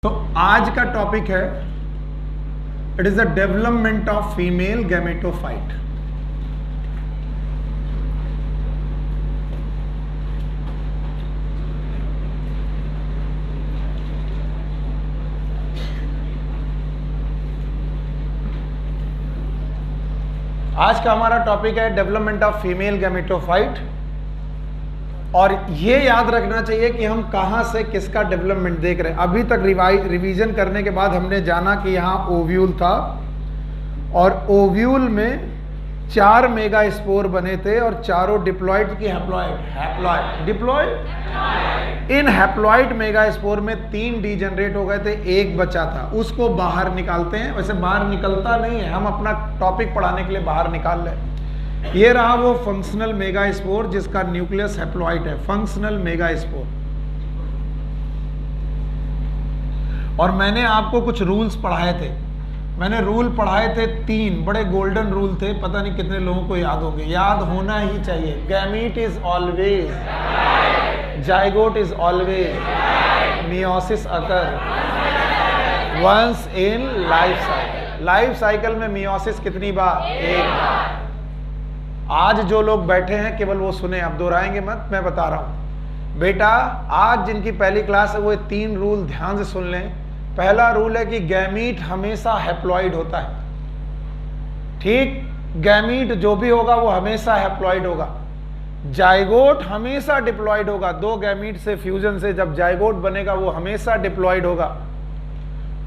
तो आज का टॉपिक है it is the development of female gametophyte. आज का हमारा टॉपिक है डेवलपमेंट ऑफ फीमेल गैमेटोफाइट। और ये याद रखना चाहिए कि हम कहाँ से किसका डेवलपमेंट देख रहे हैं। अभी तक रिवीजन करने के बाद हमने जाना कि यहाँ ओव्यूल था और ओव्यूल में 4 मेगा स्पोर बने थे और चारों डिप्लॉइड की डिप्लॉइड इन हैप्लॉइड मेगा स्पोर में 3 डीजनरेट हो गए थे, एक बचा था, उसको बाहर निकालते हैं। वैसे बाहर निकलता नहीं है, हम अपना टॉपिक पढ़ाने के लिए बाहर निकाल रहे हैं। ये रहा वो फंक्शनल मेगा स्पोर जिसका न्यूक्लियस हैप्लॉइड है, फंक्शनल मेगा स्पोर। और मैंने आपको कुछ रूल्स पढ़ाए थे। मैंने रूल पढ़ाए थे 3 बड़े गोल्डन रूल थे, पता नहीं कितने लोगों को याद होंगे। याद होना ही चाहिए। Gamete is always, zygote is always, meiosis occur once in life cycle. Life cycle में मियोसिस कितनी बार? एक बार। आज जो लोग बैठे हैं केवल वो सुने, आप दोहराएंगे मत, मैं बता रहा हूं बेटा। आज जिनकी पहली क्लास है वो 3 रूल ध्यान से सुन लें। पहला रूल है कि गैमीट हमेशा हैप्लॉइड होता है, ठीक। गैमीट जो भी होगा वो हमेशा हैप्लॉइड होगा। जाइगोट हमेशा डिप्लॉइड होगा। 2 गैमीट से फ्यूजन से जब जाइगोट बनेगा वो हमेशा डिप्लॉइड होगा।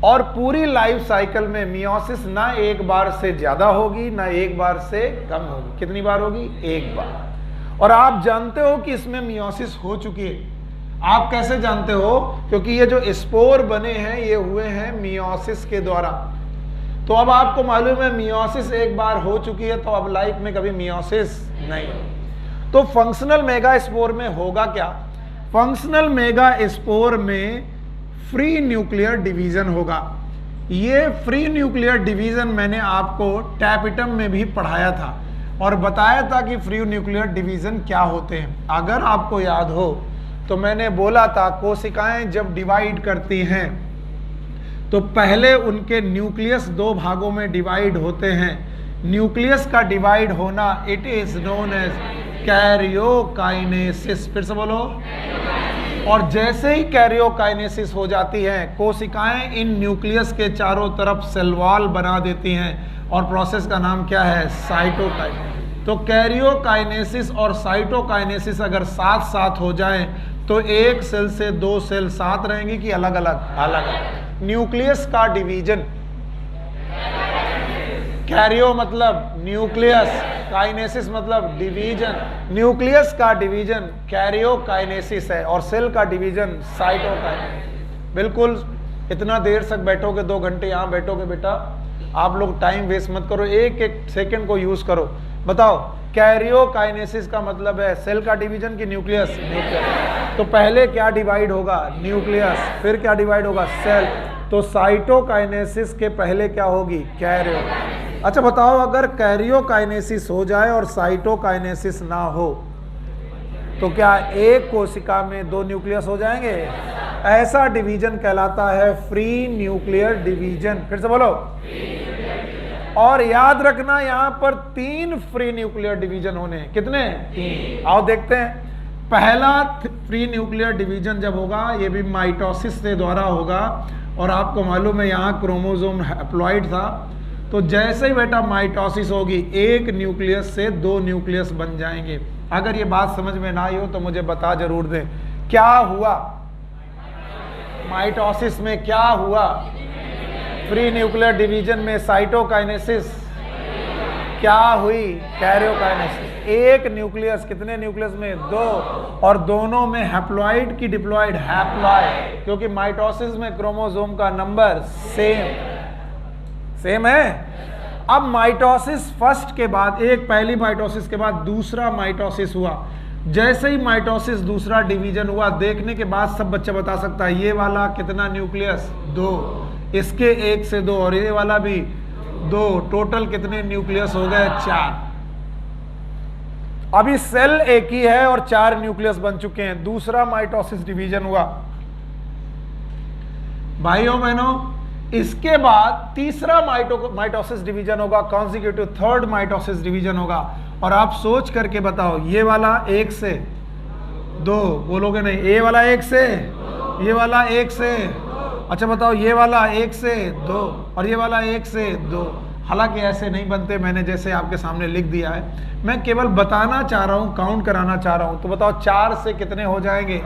और पूरी लाइफ साइकिल में मियोसिस ना एक बार से ज्यादा होगी ना एक बार से कम होगी। कितनी बार होगी? एक बार। और आप जानते हो कि इसमें मियोसिस हो चुकी है। आप कैसे जानते हो? क्योंकि ये जो स्पोर बने हैं ये हुए हैं मियोसिस के द्वारा। तो अब आपको मालूम है मियोसिस एक बार हो चुकी है, तो अब लाइफ में कभी मियोसिस नहीं। तो फंक्शनल मेगा स्पोर में होगा क्या? फंक्शनल मेगा स्पोर में फ्री न्यूक्लियर डिवीजन होगा। ये फ्री न्यूक्लियर डिवीजन मैंने आपको टैपिटम में भी पढ़ाया था और बताया था कि फ्री न्यूक्लियर डिवीजन क्या होते हैं। अगर आपको याद हो तो मैंने बोला था कोशिकाएं जब डिवाइड करती हैं तो पहले उनके न्यूक्लियस 2 भागों में डिवाइड होते हैं। न्यूक्लियस का डिवाइड होना it is known as karyokinesis. फिर से बोलो। और जैसे ही कैरियोकाइनेसिस हो जाती है कोशिकाएं इन न्यूक्लियस के चारों तरफ सेल वॉल बना देती हैं और प्रोसेस का नाम क्या है? साइटोकाइनेसिस। तो कैरियोकाइनेसिस और साइटोकाइनेसिस अगर साथ साथ हो जाए तो एक सेल से 2 सेल साथ रहेंगी कि अलग अलग? अलग। न्यूक्लियस का डिवीजन, कैरियो मतलब न्यूक्लियस, काइनेसिस मतलब डिवीजन। न्यूक्लियस का डिवीजन कैरियोकाइनेसिस है और सेल का डिवीजन साइटोकाइनेसिस। बिल्कुल इतना देर तक बैठोगे, 2 घंटे यहाँ बैठोगे बेटा, आप लोग टाइम वेस्ट मत करो, एक एक सेकंड को यूज करो। बताओ कैरियोकाइनेसिस का मतलब है सेल का डिवीजन की न्यूक्लियस? न्यूक्लियस। तो पहले क्या डिवाइड होगा? न्यूक्लियस। फिर क्या डिवाइड होगा? सेल। तो साइटोकाइनेसिस के पहले क्या होगी? कैरियो। अच्छा बताओ, अगर कैरियोकाइनेसिस हो जाए और साइटोकाइनेसिस ना हो तो क्या एक कोशिका में 2 न्यूक्लियस हो जाएंगे? ऐसा डिवीजन कहलाता है फ्री न्यूक्लियर डिवीजन। फिर से बोलो। और याद रखना यहाँ पर 3 फ्री न्यूक्लियर डिवीजन होने हैं। कितने? 3। आओ देखते हैं। पहला फ्री न्यूक्लियर डिवीजन जब होगा ये भी माइटोसिस के द्वारा होगा। और आपको मालूम है यहाँ क्रोमोसोम हैप्लॉइड था, तो जैसे ही बेटा माइटोसिस होगी एक न्यूक्लियस से 2 न्यूक्लियस बन जाएंगे। अगर ये बात समझ में ना आई हो तो मुझे बता जरूर दें। क्या हुआ माइटोसिस में? क्या हुआ फ्री न्यूक्लियर डिवीजन में? साइटोकाइनेसिस। क्या हुई? कैरियोकाइनेसिस। एक न्यूक्लियस, कितने न्यूक्लियस में? 2। और दोनों में हैप्लॉइड की डिप्लॉइड? हैप्लॉइड, क्योंकि माइटोसिस में क्रोमोसोम का नंबर सेम है। अब माइटोसिस फर्स्ट के बाद, एक पहली माइटोसिस के बाद दूसरा माइटोसिस हुआ। जैसे ही माइटोसिस दूसरा डिवीजन हुआ, देखने के बाद सब बच्चा बता सकता है ये वाला कितना न्यूक्लियस? 2। इसके 1 से 2 और ये वाला भी 2। टोटल कितने न्यूक्लियस हो गए? 4। अभी सेल एक ही है और 4 न्यूक्लियस बन चुके हैं। दूसरा माइटोसिस डिवीजन हुआ। भाइयों बहनों, इसके बाद तीसरा माइटोसिस डिवीजन होगा, कॉन्जिक्यूटिव थर्ड माइटोसिस डिवीजन होगा। और आप सोच करके बताओ, ये वाला 1 से 2 बोलोगे नहीं, ये वाला 1 से, ये वाला 1 से, अच्छा बताओ ये वाला 1 से 2 और ये वाला 1 से 2। हालांकि ऐसे नहीं बनते, मैंने जैसे आपके सामने लिख दिया है, मैं केवल बताना चाह रहा हूं, काउंट कराना चाह रहा हूं। तो बताओ 4 से कितने हो जाएंगे?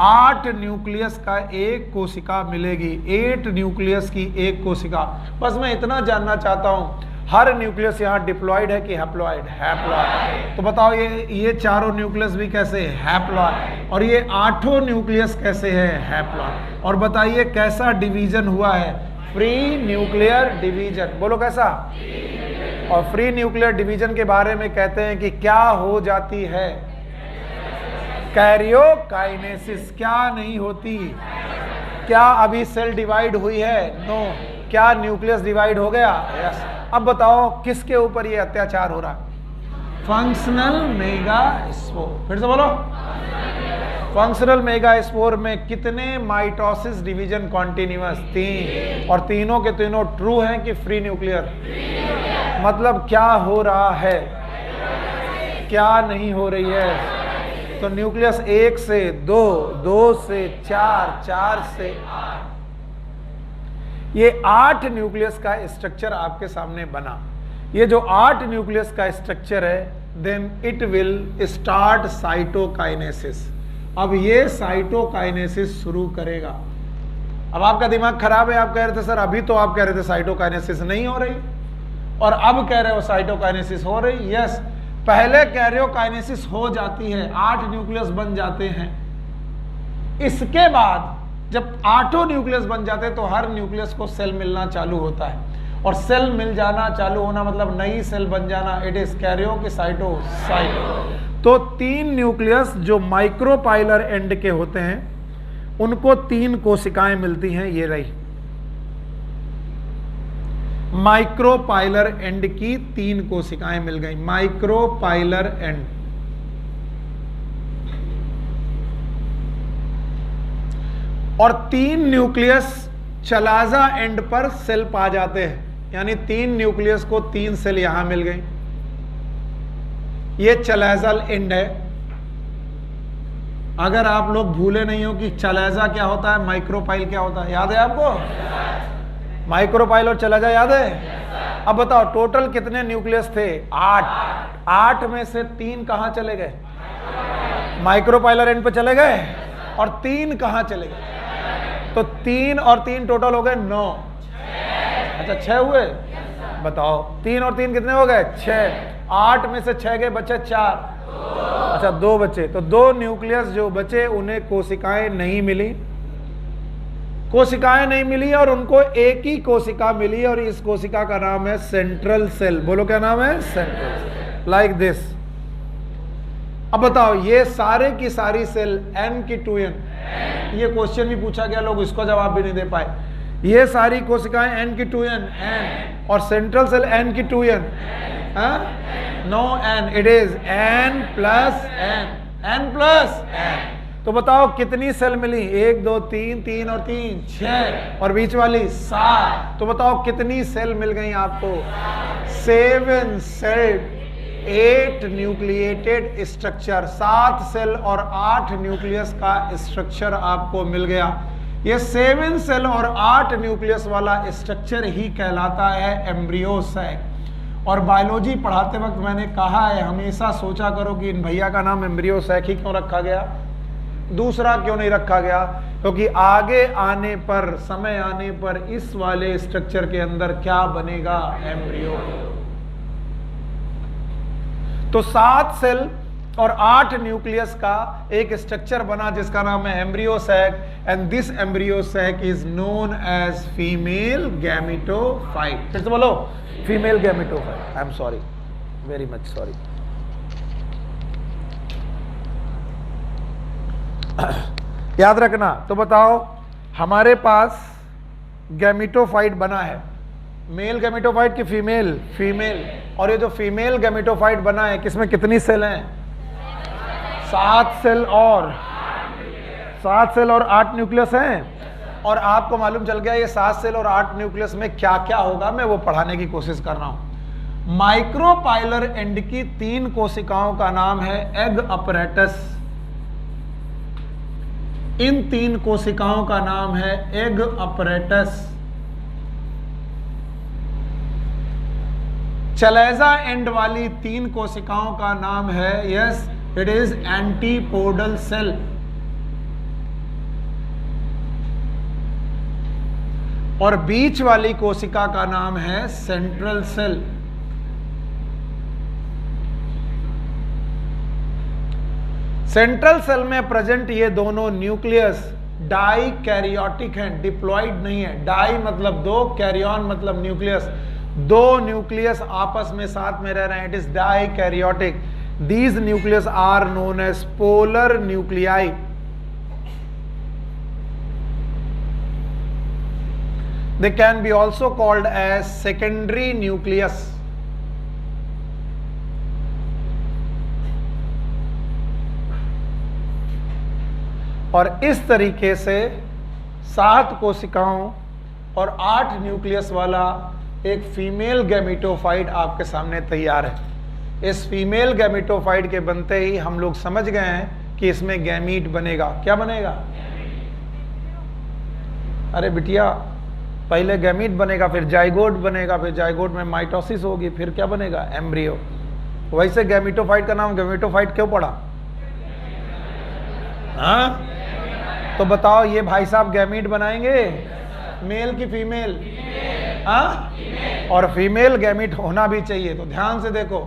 8 न्यूक्लियस का एक कोशिका मिलेगी, 8 न्यूक्लियस की एक कोशिका। बस मैं इतना जानना चाहता हूं, हर न्यूक्लियस यहाँ डिप्लॉयड है कि हैप्लॉयड? हैप्लॉयड। तो बताओ ये चारों न्यूक्लियस भी कैसे? हैप्लॉयड। और ये 8 न्यूक्लियस कैसे है? हैप्लॉयड। और बताइए कैसा डिवीजन हुआ है? Free nuclear division. बोलो कैसा? और फ्री न्यूक्लियर डिवीजन के बारे में कहते हैं कि क्या हो जाती है? कैरियोकाइनेसिस। क्या नहीं होती? क्या अभी सेल डिवाइड हुई है? नो। क्या न्यूक्लियस डिवाइड हो गया? यस। अब बताओ किसके ऊपर ये अत्याचार हो रहा है? Functional megaspore. फिर से बोलो। फंक्शनल मेगास्पोर में कितने माइटोसिस डिवीजन कॉन्टिन्यूअस? 3। और तीनों के तीनों ट्रू हैं कि फ्री न्यूक्लियर? मतलब क्या हो रहा है, क्या नहीं हो रही है? तो न्यूक्लियस 1 से 2, 2 से 4, 4 से 8, ये 8 न्यूक्लियस का स्ट्रक्चर आपके सामने बना। ये जो 8 न्यूक्लियस का स्ट्रक्चर है, then it will start cytokinesis. अब ये साइटोकाइनेसिस शुरू करेगा। अब आपका दिमाग खराब है, आप कह रहे थे सर अभी तो आप कह रहे थे साइटोकाइनेसिस नहीं हो रही और अब कह रहे हो साइटोकाइनेसिस हो रही। यस, पहले कैरियोकाइनेसिस हो जाती है, 8 न्यूक्लियस बन जाते हैं। इसके बाद जब 8 न्यूक्लियस बन जाते हैं तो हर न्यूक्लियस को सेल मिलना चालू होता है। और सेल मिल जाना चालू होना मतलब नई सेल बन जाना, इट इज कैरियोकाइनेसाइट। तो 3 न्यूक्लियस जो माइक्रोपाइलर एंड के होते हैं उनको 3 कोशिकाएं मिलती हैं। ये रही माइक्रोपाइलर एंड की 3 कोशिकाएं मिल गई, माइक्रोपाइलर एंड। और 3 न्यूक्लियस चलाजा एंड पर सेल पा जाते हैं, यानी 3 न्यूक्लियस को 3 सेल यहां मिल गई। ये चलाजल एंड है। अगर आप लोग भूले नहीं हो कि चलाजा क्या होता है, माइक्रोपाइल क्या होता है, याद है आपको? माइक्रोपाइल और चलाजा याद है? अब बताओ टोटल कितने न्यूक्लियस थे? 8। 8 में से 3 कहां चले गए? माइक्रोपाइलर एंड पे चले गए। और 3 कहां चले गए? तो 3 और 3 टोटल हो गए 9। अच्छा 6 हुए? बताओ 3 और 3 कितने हो गए? 6। 8 में से 6 गए, बचे 4। अच्छा 2 बचे। तो 2 न्यूक्लियस जो बचे उन्हें कोशिकाएं नहीं मिली, कोशिकाएं नहीं मिली और उनको एक ही कोशिका मिली और इस कोशिका का नाम है सेंट्रल सेल। बोलो क्या नाम है? Central cell. Like this. अब बताओ ये सारे की सारी सेल n की 2n, ये क्वेश्चन भी पूछा गया, लोग इसको जवाब भी नहीं दे पाए। ये सारी कोशिकाएं n की 2n n और सेंट्रल सेल n की 2n, no n, it is n plus n plus n। तो बताओ कितनी सेल मिली? 1 2 3, 3 और 3 6 और बीच वाली 7। तो बताओ कितनी सेल मिल गई आपको? 7 सेल 8 न्यूक्लिएटेड स्ट्रक्चर। 7 सेल और 8 न्यूक्लियस का स्ट्रक्चर आपको मिल गया। ये 7 सेल और 8 न्यूक्लियस वाला स्ट्रक्चर ही कहलाता है एम्ब्रियो सैक। और बायोलॉजी पढ़ाते वक्त मैंने कहा है, हमेशा सोचा करो कि इन भैया का नाम एम्ब्रियो सैक ही क्यों रखा गया, दूसरा क्यों नहीं रखा गया? क्योंकि आगे आने पर, समय आने पर इस वाले स्ट्रक्चर के अंदर क्या बनेगा? एम्ब्रियो। तो 7 सेल और 8 न्यूक्लियस का एक स्ट्रक्चर बना जिसका नाम है embryo sac, and this embryo sac is known as female gametophyte. फिर से बोलो, female gametophyte. I am sorry, very much sorry. याद रखना। तो बताओ हमारे पास गैमेटोफाइट बना है, मेल गैमेटोफाइट की फीमेल? फीमेल। और ये जो फीमेल गैमेटोफाइट बना है किसमें कितनी सेल हैं? 7 सेल और 8 न्यूक्लियस हैं। और आपको मालूम चल गया ये 7 सेल और 8 न्यूक्लियस में क्या क्या होगा, मैं वो पढ़ाने की कोशिश कर रहा हूं। माइक्रोपाइलर एंड की 3 कोशिकाओं का नाम है एग अपरेटस। इन 3 कोशिकाओं का नाम है एग अपरेटस। चलेजा एंड वाली 3 कोशिकाओं का नाम है, yes it is antipodal cell. और बीच वाली कोशिका का नाम है सेंट्रल सेल। सेंट्रल सेल में प्रेजेंट ये दोनों न्यूक्लियस डाई कैरियोटिक है, डिप्लॉइड नहीं है। डाई मतलब 2, कैरियन मतलब न्यूक्लियस। 2 न्यूक्लियस आपस में साथ में रह रहे हैं, it is dikaryotic. These nucleus are known as polar nuclei. They can be also called as secondary nucleus. और इस तरीके से 7 कोशिकाओं और 8 न्यूक्लियस वाला एक फीमेल गैमेटोफाइट आपके सामने तैयार है। इस फीमेल गैमेटोफाइट के बनते ही हम लोग समझ गए हैं कि इसमें गैमीट बनेगा। क्या बनेगा? अरे बिटिया, पहले गैमीट बनेगा, फिर जाइगोट बनेगा, फिर जाइगोट में माइटोसिस होगी, फिर क्या बनेगा? एम्ब्रियो। वैसे गैमेटोफाइट का नाम गैमेटोफाइट क्यों पड़ा? हाँ, तो बताओ ये भाई साहब गैमीट बनाएंगे, मेल की फीमेल? हाँ, और फीमेल गैमीट होना भी चाहिए। तो ध्यान से देखो,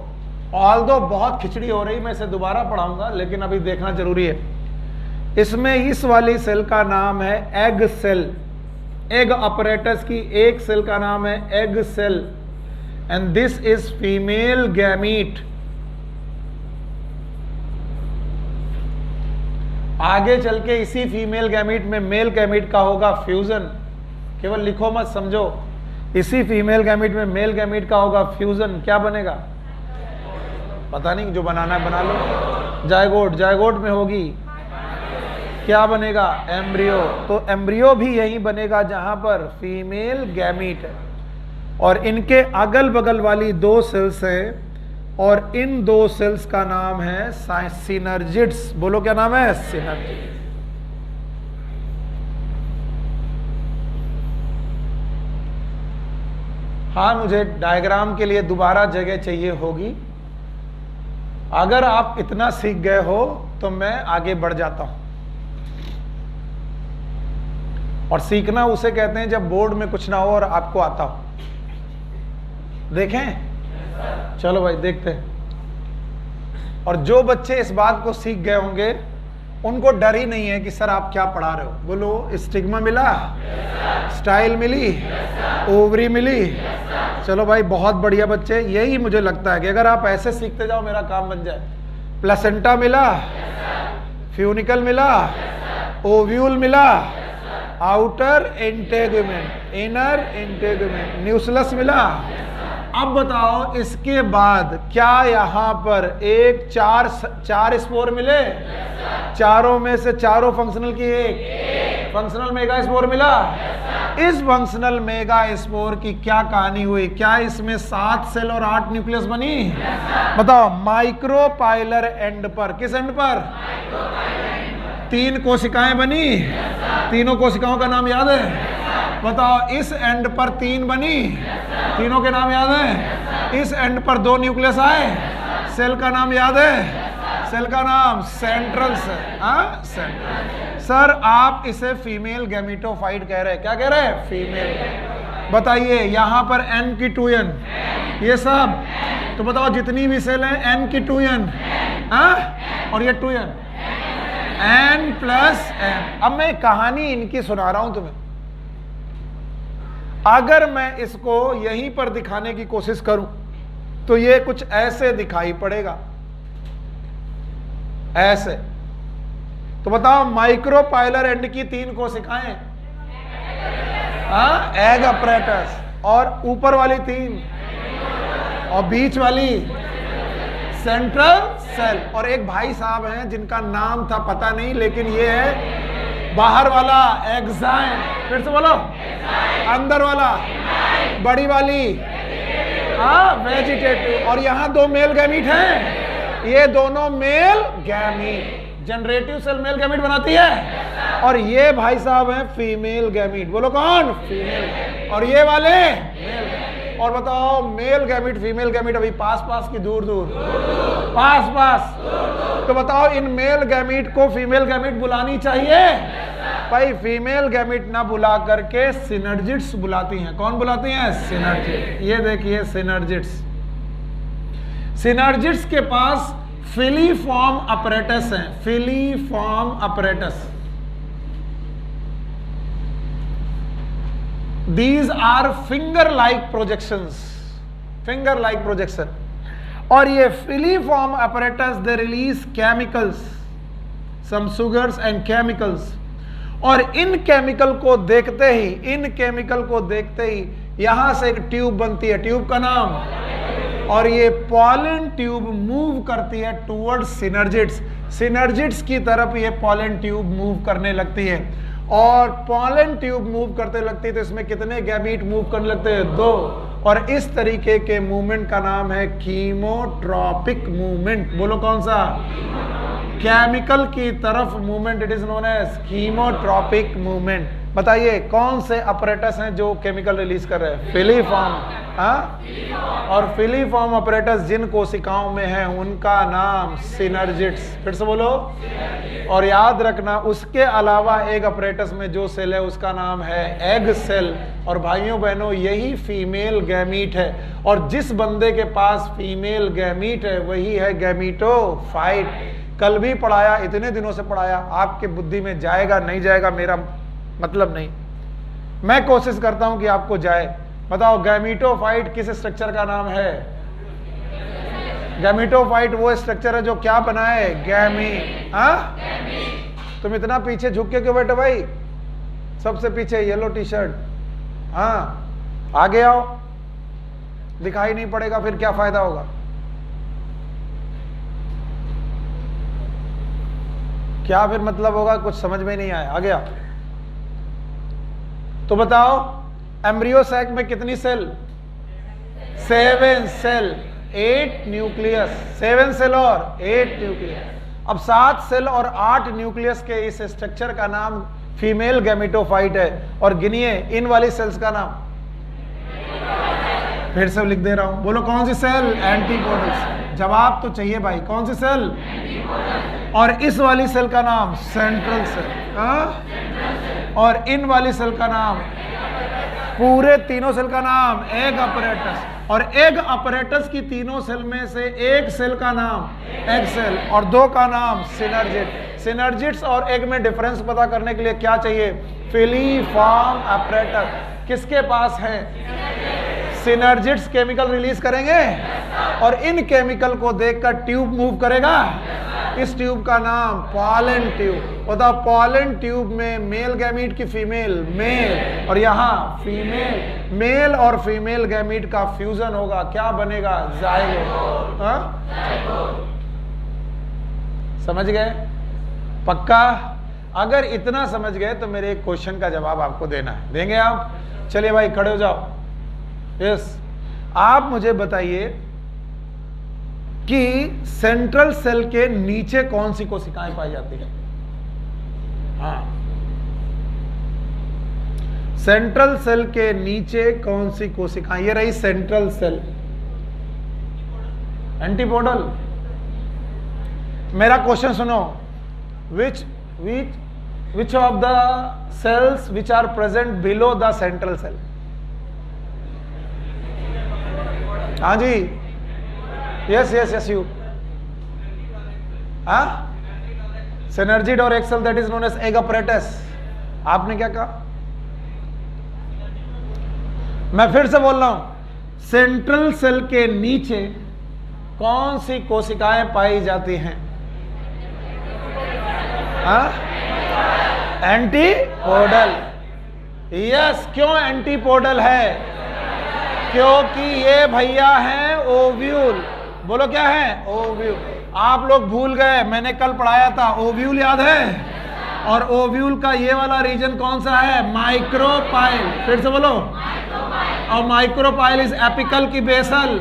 ऑल्दो बहुत खिचड़ी हो रही, मैं इसे दोबारा पढ़ाऊंगा, लेकिन अभी देखना जरूरी है। इसमें इस वाली सेल का नाम है एग सेल। एग अपरेटस की एक सेल का नाम है egg cell and this is female gamete. आगे चल के इसी फीमेल गैमीट में मेल गैमीट का होगा फ्यूजन। केवल लिखो मत, समझो। इसी फीमेल गैमीट में मेल गैमीट का होगा फ्यूजन। क्या बनेगा? पता नहीं, जो बनाना है बना लो। जायगोट, जायगोट में होगी क्या बनेगा? एम्ब्रियो। तो एम्ब्रियो भी यही बनेगा जहां पर फीमेल गैमीट है। और इनके अगल बगल वाली 2 सेल्स है और इन 2 सेल्स का नाम है सिनर्जिड्स। बोलो क्या नाम है? सिनर्जिड्स। हाँ, मुझे डायग्राम के लिए दोबारा जगह चाहिए होगी। अगर आप इतना सीख गए हो तो मैं आगे बढ़ जाता हूं। और सीखना उसे कहते हैं जब बोर्ड में कुछ ना हो और आपको आता हो। देखें? चलो भाई देखते हैं। और जो बच्चे इस बात को सीख गए होंगे उनको डर ही नहीं है कि सर आप क्या पढ़ा रहे हो। बोलो, स्टिग्मा मिला? स्टाइल मिली? ओवरी मिली? चलो भाई, बहुत बढ़िया बच्चे। यही मुझे लगता है कि अगर आप ऐसे सीखते जाओ मेरा काम बन जाए। प्लेसेंटा मिला? फ्यूनिकल मिला? ओव्यूल मिला? Outer integument, inner integument, nucleus मिला? अब बताओ इसके बाद क्या यहाँ पर 4 स्पोर मिले? चारों में से चारों फंक्शनल की एक फंक्शनल मेगा स्पोर मिला? इस फंक्शनल मेगा स्पोर की क्या कहानी हुई? क्या इसमें 7 सेल और 8 न्यूक्लियस बनी? बताओ। माइक्रोपाइलर एंड पर, किस एंड पर? 3 कोशिकाएं बनी। तीनों कोशिकाओं का नाम याद है? बताओ। इस एंड पर 3 बनी, तीनों के नाम याद है? इस एंड पर 2 न्यूक्लियस आए, सेल का नाम याद है? सेल का नाम सेंट्रल सेल। हाँ, सेंट्रल। सर आप इसे फीमेल गैमेटोफाइट कह रहे हैं। क्या कह रहे हैं? फीमेल। बताइए, यहां पर n की 2n, ये सब। तो बताओ जितनी भी सेल हैं n की 2n, हाँ, और ये 2n, n प्लस n। अब मैं कहानी इनकी सुना रहा हूं तुम्हें। अगर मैं इसको यहीं पर दिखाने की कोशिश करूं तो ये कुछ ऐसे दिखाई पड़ेगा, ऐसे। तो बताओ, माइक्रोपाइलर एंड की 3 कोशिकाएं, हाँ, एग अपरेटस, और ऊपर वाली 3, और बीच वाली सेंट्रल सेल। और एक भाई साहब हैं जिनका नाम था पता नहीं, लेकिन ये है बाहर वाला एग्जाइन, फिर से बोलो, अंदर वाला बड़ी वाली वेजिटेटिव। और यहाँ दो मेल गैमीट हैं, ये दोनों male gamete. Generative cell male gamete बनाती है और ये भाई साहब हैं फीमेल गैमीट। बोलो कौन? फीमेल। और ये वाले मेल। और बताओ मेल गैमीट फीमेल गैमीट अभी पास पास की दूर दूर? पास पास। तो बताओ इन मेल गैमीट को फीमेल गैमीट बुलानी चाहिए? भाई फीमेल गैमीट ना बुला करके सिनर्जिड्स बुलाती हैं। कौन बुलाती हैं? सिनर्जिड। ये देखिए सिनर्जिड्स। सिनर्जिड्स के पास फिलीफॉर्म अपरेटस है। Filiform apparatus, these are finger like projections, finger like projection. और ये filiform apparatus they release chemicals, some sugars and chemicals. और इन केमिकल को देखते ही, इन केमिकल को देखते ही यहां से एक ट्यूब बनती है, ट्यूब का नाम, और ये पॉलन ट्यूब मूव करती है टुवर्ड्स सिनर्जिड्स। सिनर्जिड्स की तरफ ये पॉलन ट्यूब मूव करने लगती है। और पॉलन ट्यूब मूव करते लगती है तो इसमें कितने गैमीट मूव करने लगते हैं? 2। और इस तरीके के मूवमेंट का नाम है कीमोट्रॉपिक मूवमेंट। बोलो कौन सा? केमिकल की तरफ movement, it is known as chemotropic movement. बताइए कौन से अपरेटस हैं जो केमिकल रिलीज कर रहे हैं? फिलीफॉर्म। और फिलीफॉर्म अपरेटस जिन कोशिकाओं में है उनका नाम सिनर्जिड्स। फिर से बोलो। और याद रखना उसके अलावा एक अपरेटस में जो सेल है उसका नाम है एग सेल। और भाइयों बहनों यही फीमेल गैमीट है। और जिस बंदे के पास फीमेल गैमीट है वही है गैमीटोफाइट। कल भी पढ़ाया, इतने दिनों से पढ़ाया, आपके बुद्धि में जाएगा नहीं जाएगा मेरा मतलब नहीं, मैं कोशिश करता हूं कि आपको जाए। बताओ गैमीटोफाइट किस स्ट्रक्चर का नाम है? गैमीटोफाइट वो स्ट्रक्चर है जो क्या बनाए? गैमीट। तुम इतना पीछे झुक के क्यों बैठे भाई? सबसे पीछे येलो टी शर्ट। आगे आओ, दिखाई नहीं पड़ेगा फिर क्या फायदा होगा? क्या फिर मतलब होगा? कुछ समझ में नहीं आया। आ गया तो बताओ एम्ब्रियो सैक में कितनी सेल? 7 cell, 8 nucleus. 7 सेल और 8 न्यूक्लियस। अब 7 सेल और 8 न्यूक्लियस के इस स्ट्रक्चर का नाम फीमेल गैमीटोफाइट है। और गिनिए इन वाली सेल्स का नाम, फिर से लिख दे रहा हूं, बोलो कौन सी सेल? एंटीपोडल। जवाब तो चाहिए भाई, कौन सी सेल? और इस वाली सेल का नाम सेंट्रल सेल। और इन वाली सेल का नाम, पूरे तीनों सेल का नाम एग अपरेटस। और एग अपरेटस की तीनों सेल में से एक सेल का नाम एग सेल और 2 का नाम सिनर्जिड। सिनर्जिड्स और एग में डिफरेंस पता करने के लिए क्या चाहिए? फिलीफॉर्म अपरेटस किसके पास है? सिनर्जिड्स केमिकल रिलीज करेंगे और इन केमिकल को देखकर ट्यूब मूव करेगा। इस ट्यूब का नाम पॉलन ट्यूब। बताओ पॉलन ट्यूब में मेल गैमीट की फीमेल? मेल। और यहाँ फीमेल। मेल और फीमेल गैमीट का फ्यूजन होगा, क्या बनेगा? जाइगोट। समझ गए? पक्का? अगर इतना समझ गए तो मेरे एक क्वेश्चन का जवाब आपको देना है। देंगे आप? चलिए भाई खड़े हो जाओ। यस, आप मुझे बताइए कि सेंट्रल सेल के नीचे कौन सी कोशिकाएं पाई जाती है? सेंट्रल सेल के नीचे कौन सी कोशिकाएं? ये रही सेंट्रल सेल। एंटीपोडल। मेरा क्वेश्चन सुनो, which of the cells which are present below the central cell? हाँ जी, यस यू। सिनर्जिड और egg cell, that is known as egg apparatus. आपने क्या कहा? मैं फिर से बोल रहा हूं, सेंट्रल सेल के नीचे कौन सी कोशिकाएं पाई जाती हैं? एंटीपोडल। यस, क्यों एंटीपोडल है? क्योंकि ये भैया हैं ओव्यूल। बोलो क्या है? ओव्यूल। आप लोग भूल गए, मैंने कल पढ़ाया था, ओव्यूल याद है? और ओव्यूल का ये वाला रीजन कौन सा है? माइक्रोपाइल। फिर से बोलो। और माइक्रोपाइल इज एपिकल की बेसल?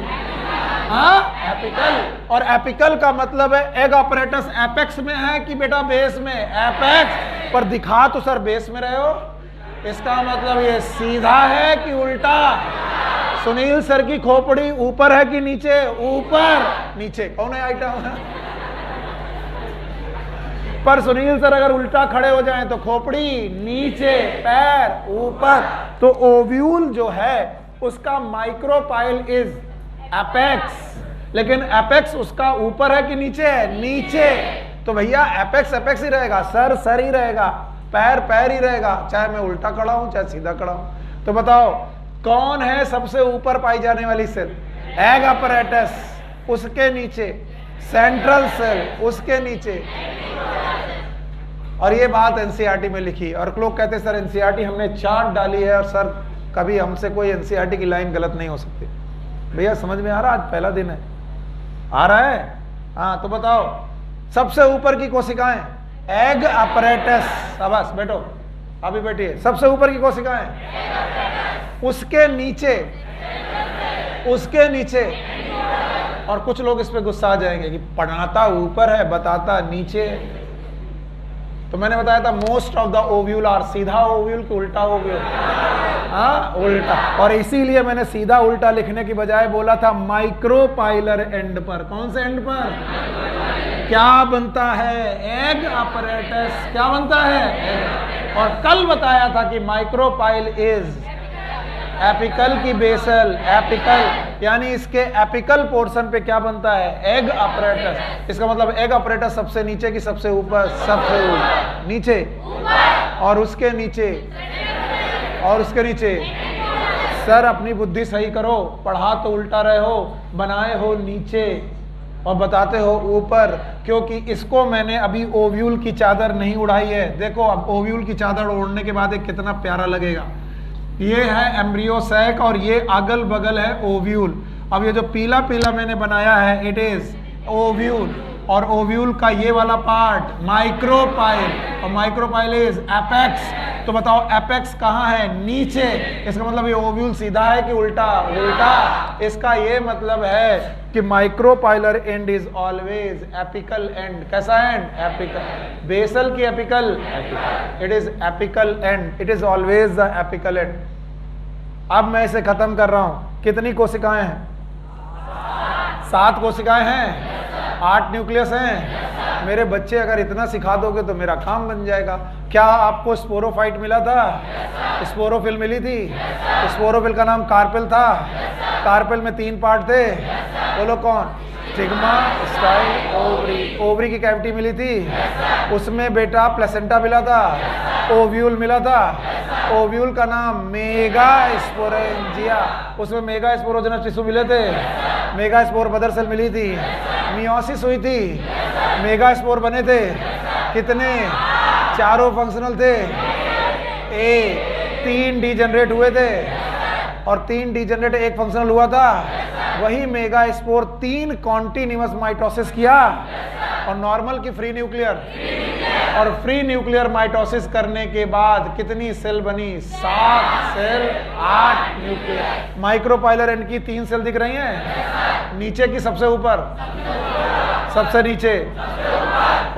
एपिकल। और एपिकल का मतलब है एग अपरेटस एपेक्स में है कि बेटा बेस में? एपेक्स। पर दिखा तो सर बेस में रहे हो, इसका मतलब ये सीधा है कि उल्टा? सुनील सर की खोपड़ी ऊपर है कि नीचे? ऊपर। नीचे कौन है आइटम? पर सुनील सर अगर उल्टा खड़े हो जाएं तो खोपड़ी नीचे, पैर ऊपर। तो ओव्यूल जो है उसका माइक्रोपाइल इज एपेक्स, लेकिन एपेक्स उसका ऊपर है कि नीचे है? नीचे। तो भैया एपेक्स एपेक्स ही रहेगा, सर सर ही रहेगा, पैर पैर ही रहेगा, चाहे मैं उल्टा खड़ा हूं चाहे सीधा खड़ा हूं। तो बताओ कौन है सबसे ऊपर पाई जाने वाली सेल? एग अपरेटस, उसके नीचे सेंट्रल सेल, उसके नीचे। और ये बात एनसीईआरटी में लिखी, और लोग कहते हैं सर एनसीईआरटी हमने चार्ट डाली है और सर कभी हमसे कोई एनसीईआरटी की लाइन गलत नहीं हो सकती। भैया समझ में आ रहा? आज पहला दिन है, आ रहा है? हाँ तो बताओ सबसे ऊपर की कोशिकाएं एग अपरेटस। शाबाश बैठो, अभी बैठिए। सबसे ऊपर की कोशिकाएं, उसके नीचे, उसके नीचे। और कुछ लोग इस पे गुस्सा आ जाएंगे कि पढ़ाता ऊपर है बताता नीचे। तो मैंने बताया था most of the ovule are सीधा ओव्यूल कि उल्टा ओव्यूल? हाँ उल्टा। और इसीलिए मैंने सीधा उल्टा लिखने की बजाय बोला था माइक्रोपाइलर एंड पर। कौन से एंड पर? क्या बनता है? Egg apparatus. क्या बनता है? और कल बताया था कि माइक्रोपाइल इज एपिकल की बेसल। एपिकल यानी इसके एपिकल पोर्शन पे क्या बनता है? Egg apparatus. इसका मतलब एग अपरेटस सबसे नीचे की सबसे ऊपर? सबसे ऊपर। नीचे और उसके नीचे और उसके नीचे। सर अपनी बुद्धि सही करो, पढ़ा तो उल्टा रहे हो, बनाए हो नीचे और बताते हो ऊपर, क्योंकि इसको मैंने अभी ओव्यूल की चादर नहीं उड़ाई है। देखो अब ओव्यूल की चादर ओढ़ने के बाद ये कितना प्यारा लगेगा। ये है एम्ब्रियो सैक और ये अगल बगल है ओव्यूल। अब ये जो पीला पीला मैंने बनाया है इट इज ओव्यूल, और ओव्यूल का ये वाला पार्ट माइक्रोपाइल, और माइक्रोपाइल इज एपेक्स। तो बताओ एपेक्स कहाँ है? नीचे। इसका मतलब ये ओव्यूल सीधा है कि उल्टा? उल्टा। इसका ये मतलब है कि micropylar and is always apical and. कैसा एंड? एपिकल। बेसल की apical? It is apical and, it is always the apical and. अब मैं इसे खत्म कर रहा हूं। कितनी कोशिकाएं हैं? 7 कोशिकाएं हैं, 8 न्यूक्लियस हैं। मेरे बच्चे अगर इतना सिखा दोगे तो मेरा काम बन जाएगा। क्या आपको स्पोरोफाइट मिला था? स्पोरोफिल मिली थी? स्पोरोफिल का नाम कार्पेल था। कार्पेल में 3 पार्ट थे, बोलो कौन? Stigma, style, ovary. ओवरी की कैविटी मिली थी, उसमें बेटा प्लेसेंटा मिला था, ओव्यूल मिला था। ओव्यूल का नाम मेगा स्पोरेंजिया, उसमें मेगा स्पोरोजेनस टिश्यू मिले थे, मेगा स्पोर मदर सेल मिली थी, मियोसिस हुई थी, मेगा स्पोर बने थे। कितने? 4 फंक्शनल थे। 3 डीजनरेट हुए थे और 3 डीजनरेट 1 फंक्शनल हुआ था। वही मेगा स्पोर 3 कॉन्टिन्यूअस माइटोसिस किया और नॉर्मल की फ्री न्यूक्लियर। और फ्री न्यूक्लियर माइटोसिस करने के बाद कितनी सेल बनी? 7 सेल, 8 न्यूक्लियर। माइक्रोपाइलर एंड की 3 सेल दिख रही हैं, नीचे की सबसे ऊपर, सबसे नीचे,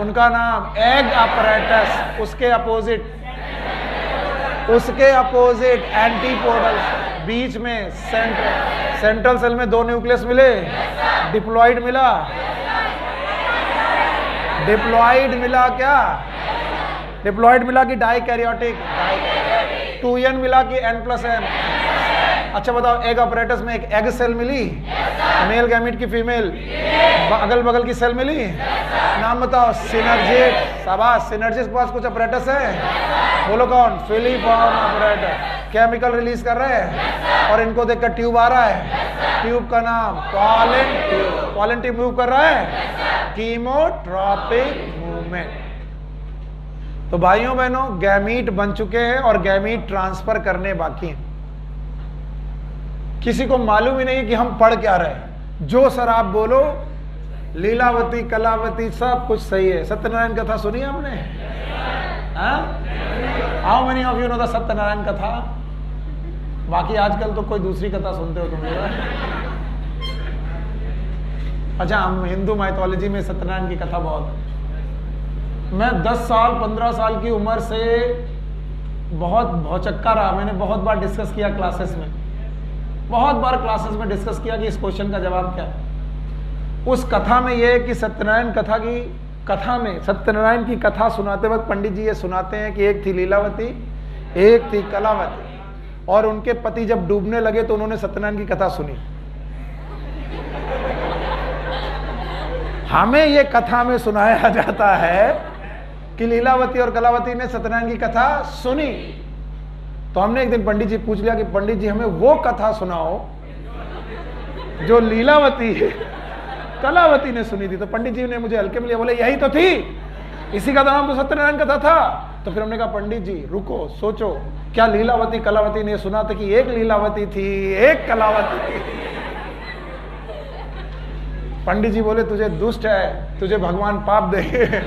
उनका नाम एग अपरेटस। उसके अपोजिट एंटीपोडल, बीच में सेंट्रल सेल में 2 न्यूक्लियस मिले, डिप्लॉइड मिला। डिप्लॉइड मिला क्या? डिप्लॉइड मिला कि डाइकैरियोटिक? 2n मिला कि n+n? अच्छा बताओ एग अपरेटस में एक एग सेल मिली, मेल गैमीट की फीमेल, अगल बगल की सेल मिली। नाम बताओ? सिनर्जिट। शाबाश। सिनर्जिट के पास कुछ अपरेटस है, बोलो कौन? Filiform apparatus. केमिकल रिलीज कर रहे हैं और इनको देखकर ट्यूब आ रहा है, ट्यूब का नाम pollen tube. Pollen tube move कर रहा है, कीमोट्रॉपिक मूवमेंट। तो भाइयों बहनों गैमीट बन चुके हैं और गैमीट ट्रांसफर करने बाकी हैं। किसी को मालूम ही नहीं है कि हम पढ़ क्या रहे हैं। जो सर आप बोलो, लीलावती, कलावती, सब कुछ सही है। सत्यनारायण कथा सुनी आपने? How many of you know the Satyanarayan कथा? बाकी आजकल तो कोई दूसरी कथा सुनते हो तुम लोग। अच्छा, हम हिंदू माइथोलॉजी में सत्यनारायण की कथा बहुत है। मैं 10 साल 15 साल की उम्र से बहुत भौचक्का रहा। मैंने बहुत बार डिस्कस किया क्लासेस में, बहुत बार क्लासेस में डिस्कस किया कि इस क्वेश्चन का जवाब क्या है। उस कथा में यह है कि सत्यनारायण कथा में सत्यनारायण की कथा सुनाते वक्त पंडित जी ये सुनाते हैं कि एक थी लीलावती, एक थी कलावती, और उनके पति जब डूबने लगे तो उन्होंने सत्यनारायण की कथा सुनी। हमें ये कथा में सुनाया जाता है कि लीलावती और कलावती ने सत्यनारायण की कथा सुनी। तो हमने एक दिन पंडित जी पूछ लिया कि पंडित जी हमें वो कथा सुनाओ जो लीलावती कलावती ने सुनी थी। तो पंडित जी ने मुझे हल्के में लिया, बोले यही तो थी, इसी का नाम तो सत्यनारायण कथा था। तो फिर हमने कहा पंडित जी रुको, सोचो, क्या लीलावती कलावती ने सुना था कि एक लीलावती थी एक कलावती थी? पंडित जी बोले तुझे दुष्ट है, तुझे भगवान पाप देंगे।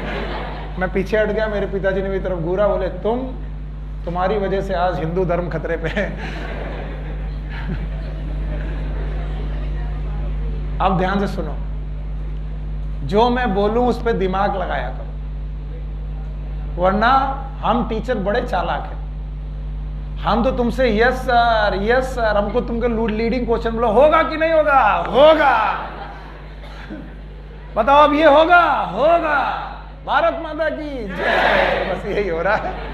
मैं पीछे हट गया, मेरे पिताजी ने मेरी तरफ घूरा, बोले तुम्हारी वजह से आज हिंदू धर्म खतरे पे है। अब ध्यान से सुनो, जो मैं बोलूं उस पर दिमाग लगाया करो, वरना हम टीचर बड़े चालाक हैं। हम तो तुमसे यस सर, हमको तुमको लीडिंग क्वेश्चन बोलो, होगा कि नहीं होगा? होगा। बताओ अब ये होगा? होगा। भारत माता की जय। बस यही हो रहा है।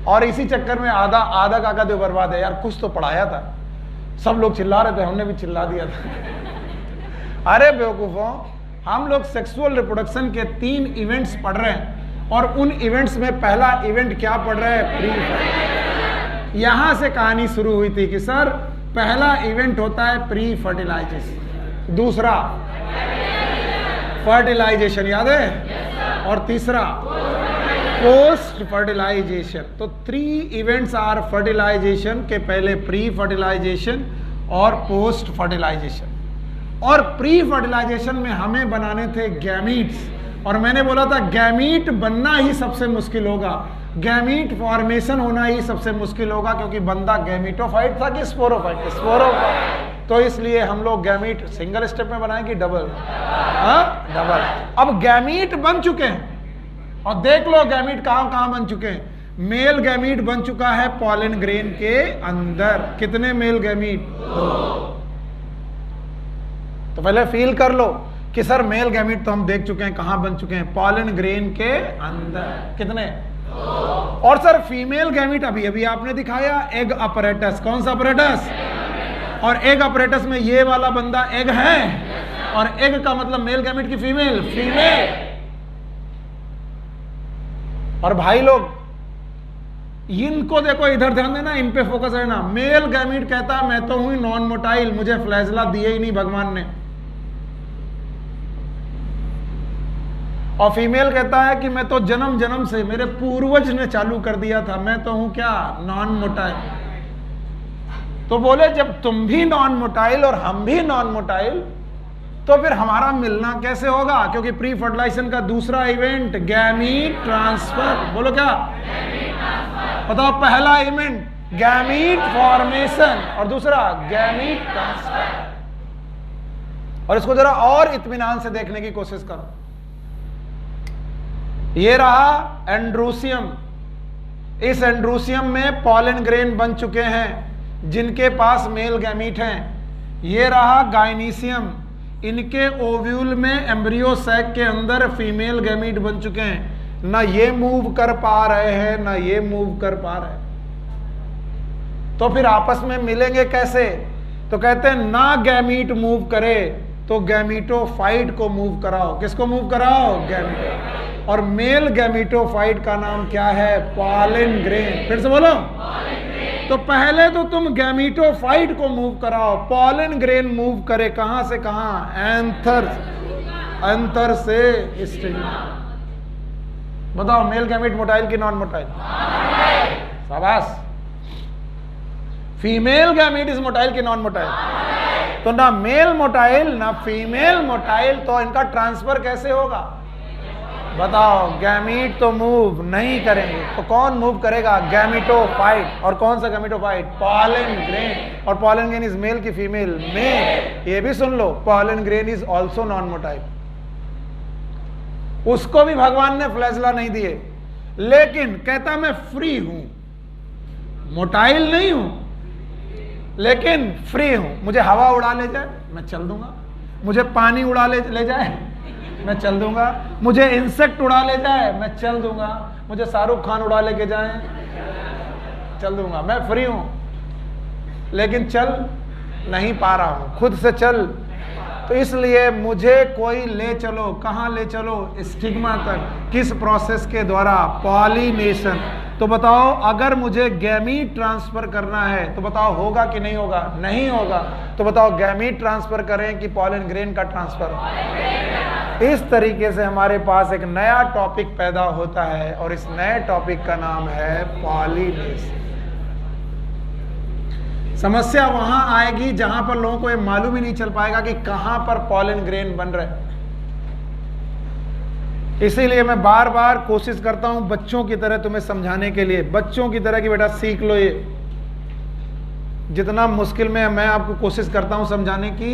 और इसी चक्कर में आधा काका देव बर्बाद है। यार कुछ तो पढ़ाया था, सब लोग चिल्ला रहे थे, हमने भी चिल्ला दिया था। अरे बेवकूफों, हम लोग सेक्सुअल रिप्रोडक्शन के 3 इवेंट्स पढ़ रहे हैं, और उन इवेंट्स में पहला इवेंट क्या पढ़ रहे हैं? प्री। यहां से कहानी शुरू हुई थी कि सर पहला इवेंट होता है प्री फर्टिलाइजेशन, दूसरा फर्टिलाइजेशन, याद है, और तीसरा पोस्ट फर्टिलाइजेशन। तो 3 इवेंट्स आर फर्टिलाइजेशन के, पहले प्री फर्टिलाइजेशन और पोस्ट फर्टिलाइजेशन। और प्री फर्टिलाइजेशन में हमें बनाने थे गैमीट्स, और मैंने बोला था गैमीट बनना ही सबसे मुश्किल होगा, गैमीट फॉर्मेशन होना ही सबसे मुश्किल होगा, क्योंकि बंदा गैमीटोफाइट था कि स्पोरोफाइट? स्पोरोफाइट। तो इसलिए हम लोग गैमीट सिंगल स्टेप में बनाए कि डबल? डबल। अब गैमीट बन चुके हैं, और देख लो गैमीट कहां बन चुके हैं। मेल गैमीट बन चुका है पॉलन ग्रेन के अंदर। कितने मेल गैमीट? 2। तो पहले फील कर लो कि सर मेल गैमीट तो हम देख चुके हैं, कहां बन चुके हैं? पॉलन ग्रेन के अंदर। कितने? 2। और सर फीमेल गैमीट अभी आपने दिखाया, एग अपरेटस। कौन सा अपरेटस? और एग अपरेटस में ये वाला बंदा एग है, और एग का मतलब मेल गैमीट की फीमेल। और भाई लोग इनको देखो, इधर ध्यान देना, इन पे फोकस रहना। मेल गैमीट कहता है मैं तो हूं नॉन मोटाइल, मुझे फ्लैजला दिए ही नहीं भगवान ने। और फीमेल कहता है कि मैं तो जन्म से, मेरे पूर्वज ने चालू कर दिया था, मैं तो हूं क्या? Non motile. तो बोले जब तुम भी नॉन मोटाइल और हम भी नॉन मोटाइल, तो फिर हमारा मिलना कैसे होगा? क्योंकि प्री फर्टिलाइजेशन का दूसरा इवेंट गैमीट ट्रांसफर। बोलो क्या? बताओ, पहला इवेंट गैमीट फॉर्मेशन और दूसरा गैमीट ट्रांसफर। और इसको जरा और इत्मीनान से देखने की कोशिश करो। ये रहा एंड्रोसियम। इस एंड्रोसियम में पॉलन ग्रेन बन चुके हैं जिनके पास मेल गैमीट हैं। ये रहा गाइनीशियम, इनके ओव्यूल में एम्ब्रियो सैक के अंदर फीमेल गैमीट बन चुके हैं। ना ये मूव कर पा रहे हैं, ना ये मूव कर पा रहे हैं। तो फिर आपस में मिलेंगे कैसे? तो कहते हैं ना गैमीट मूव करे तो गैमीटोफाइट को मूव कराओ। किसको मूव कराओ? गैमीटो। और मेल गैमीटोफाइट का नाम क्या है? Pollen grain. फिर से बोलो। तो पहले तो तुम गैमीटोफाइट को मूव कराओ, पॉलन ग्रेन मूव करे कहां से कहां? एंथर से स्टिग्मा। बताओ मेल गैमीट मोटाइल की नॉन मोटाइल? शाबाश। फीमेल गैमीट इज मोटाइल की नॉन मोटाइल? तो ना मेल मोटाइल ना फीमेल मोटाइल, तो इनका ट्रांसफर कैसे होगा? बताओ, गैमीट तो मूव नहीं करेंगे, तो कौन मूव करेगा? गैमीटोफाइट। और कौन सा गैमीटोफाइट? Pollen grain. और पॉलन ग्रेन इज मेल की फीमेल? मेल। ये भी सुन लो, pollen grain is also non motile. उसको भी भगवान ने फ्लैजला नहीं दिए, लेकिन कहता मैं फ्री हूं, मोटाइल नहीं हूं लेकिन फ्री हूं। मुझे हवा उड़ा ले जाए मैं चल दूंगा, मुझे पानी उड़ा ले जाए मैं चल दूंगा, मुझे इंसेक्ट उड़ा ले जाए मैं चल दूंगा, मुझे शाहरुख खान उड़ा लेके जाए चल दूंगा, मैं फ्री हूं। लेकिन चल नहीं पा रहा हूं, खुद से चल। तो इसलिए मुझे कोई ले चलो, कहां ले चलो? स्टिग्मा तक। किस प्रोसेस के द्वारा? पॉलिनेशन। तो बताओ, अगर मुझे गैमीट ट्रांसफर करना है तो बताओ होगा कि नहीं होगा? नहीं होगा। तो बताओ, गैमीट ट्रांसफर करें कि पॉलन ग्रेन का ट्रांसफर? इस तरीके से हमारे पास एक नया टॉपिक पैदा होता है, और इस नए टॉपिक का नाम है पॉलिनेशन। समस्या वहां आएगी जहां पर लोगों को ये मालूम ही नहीं चल पाएगा कि कहां पर पॉलन ग्रेन बन रहे हैं। इसीलिए मैं बार बार कोशिश करता हूं बच्चों की तरह तुम्हें समझाने के लिए, बच्चों की तरह कि बेटा सीख लो। ये जितना मुश्किल में मैं आपको कोशिश करता हूं समझाने की,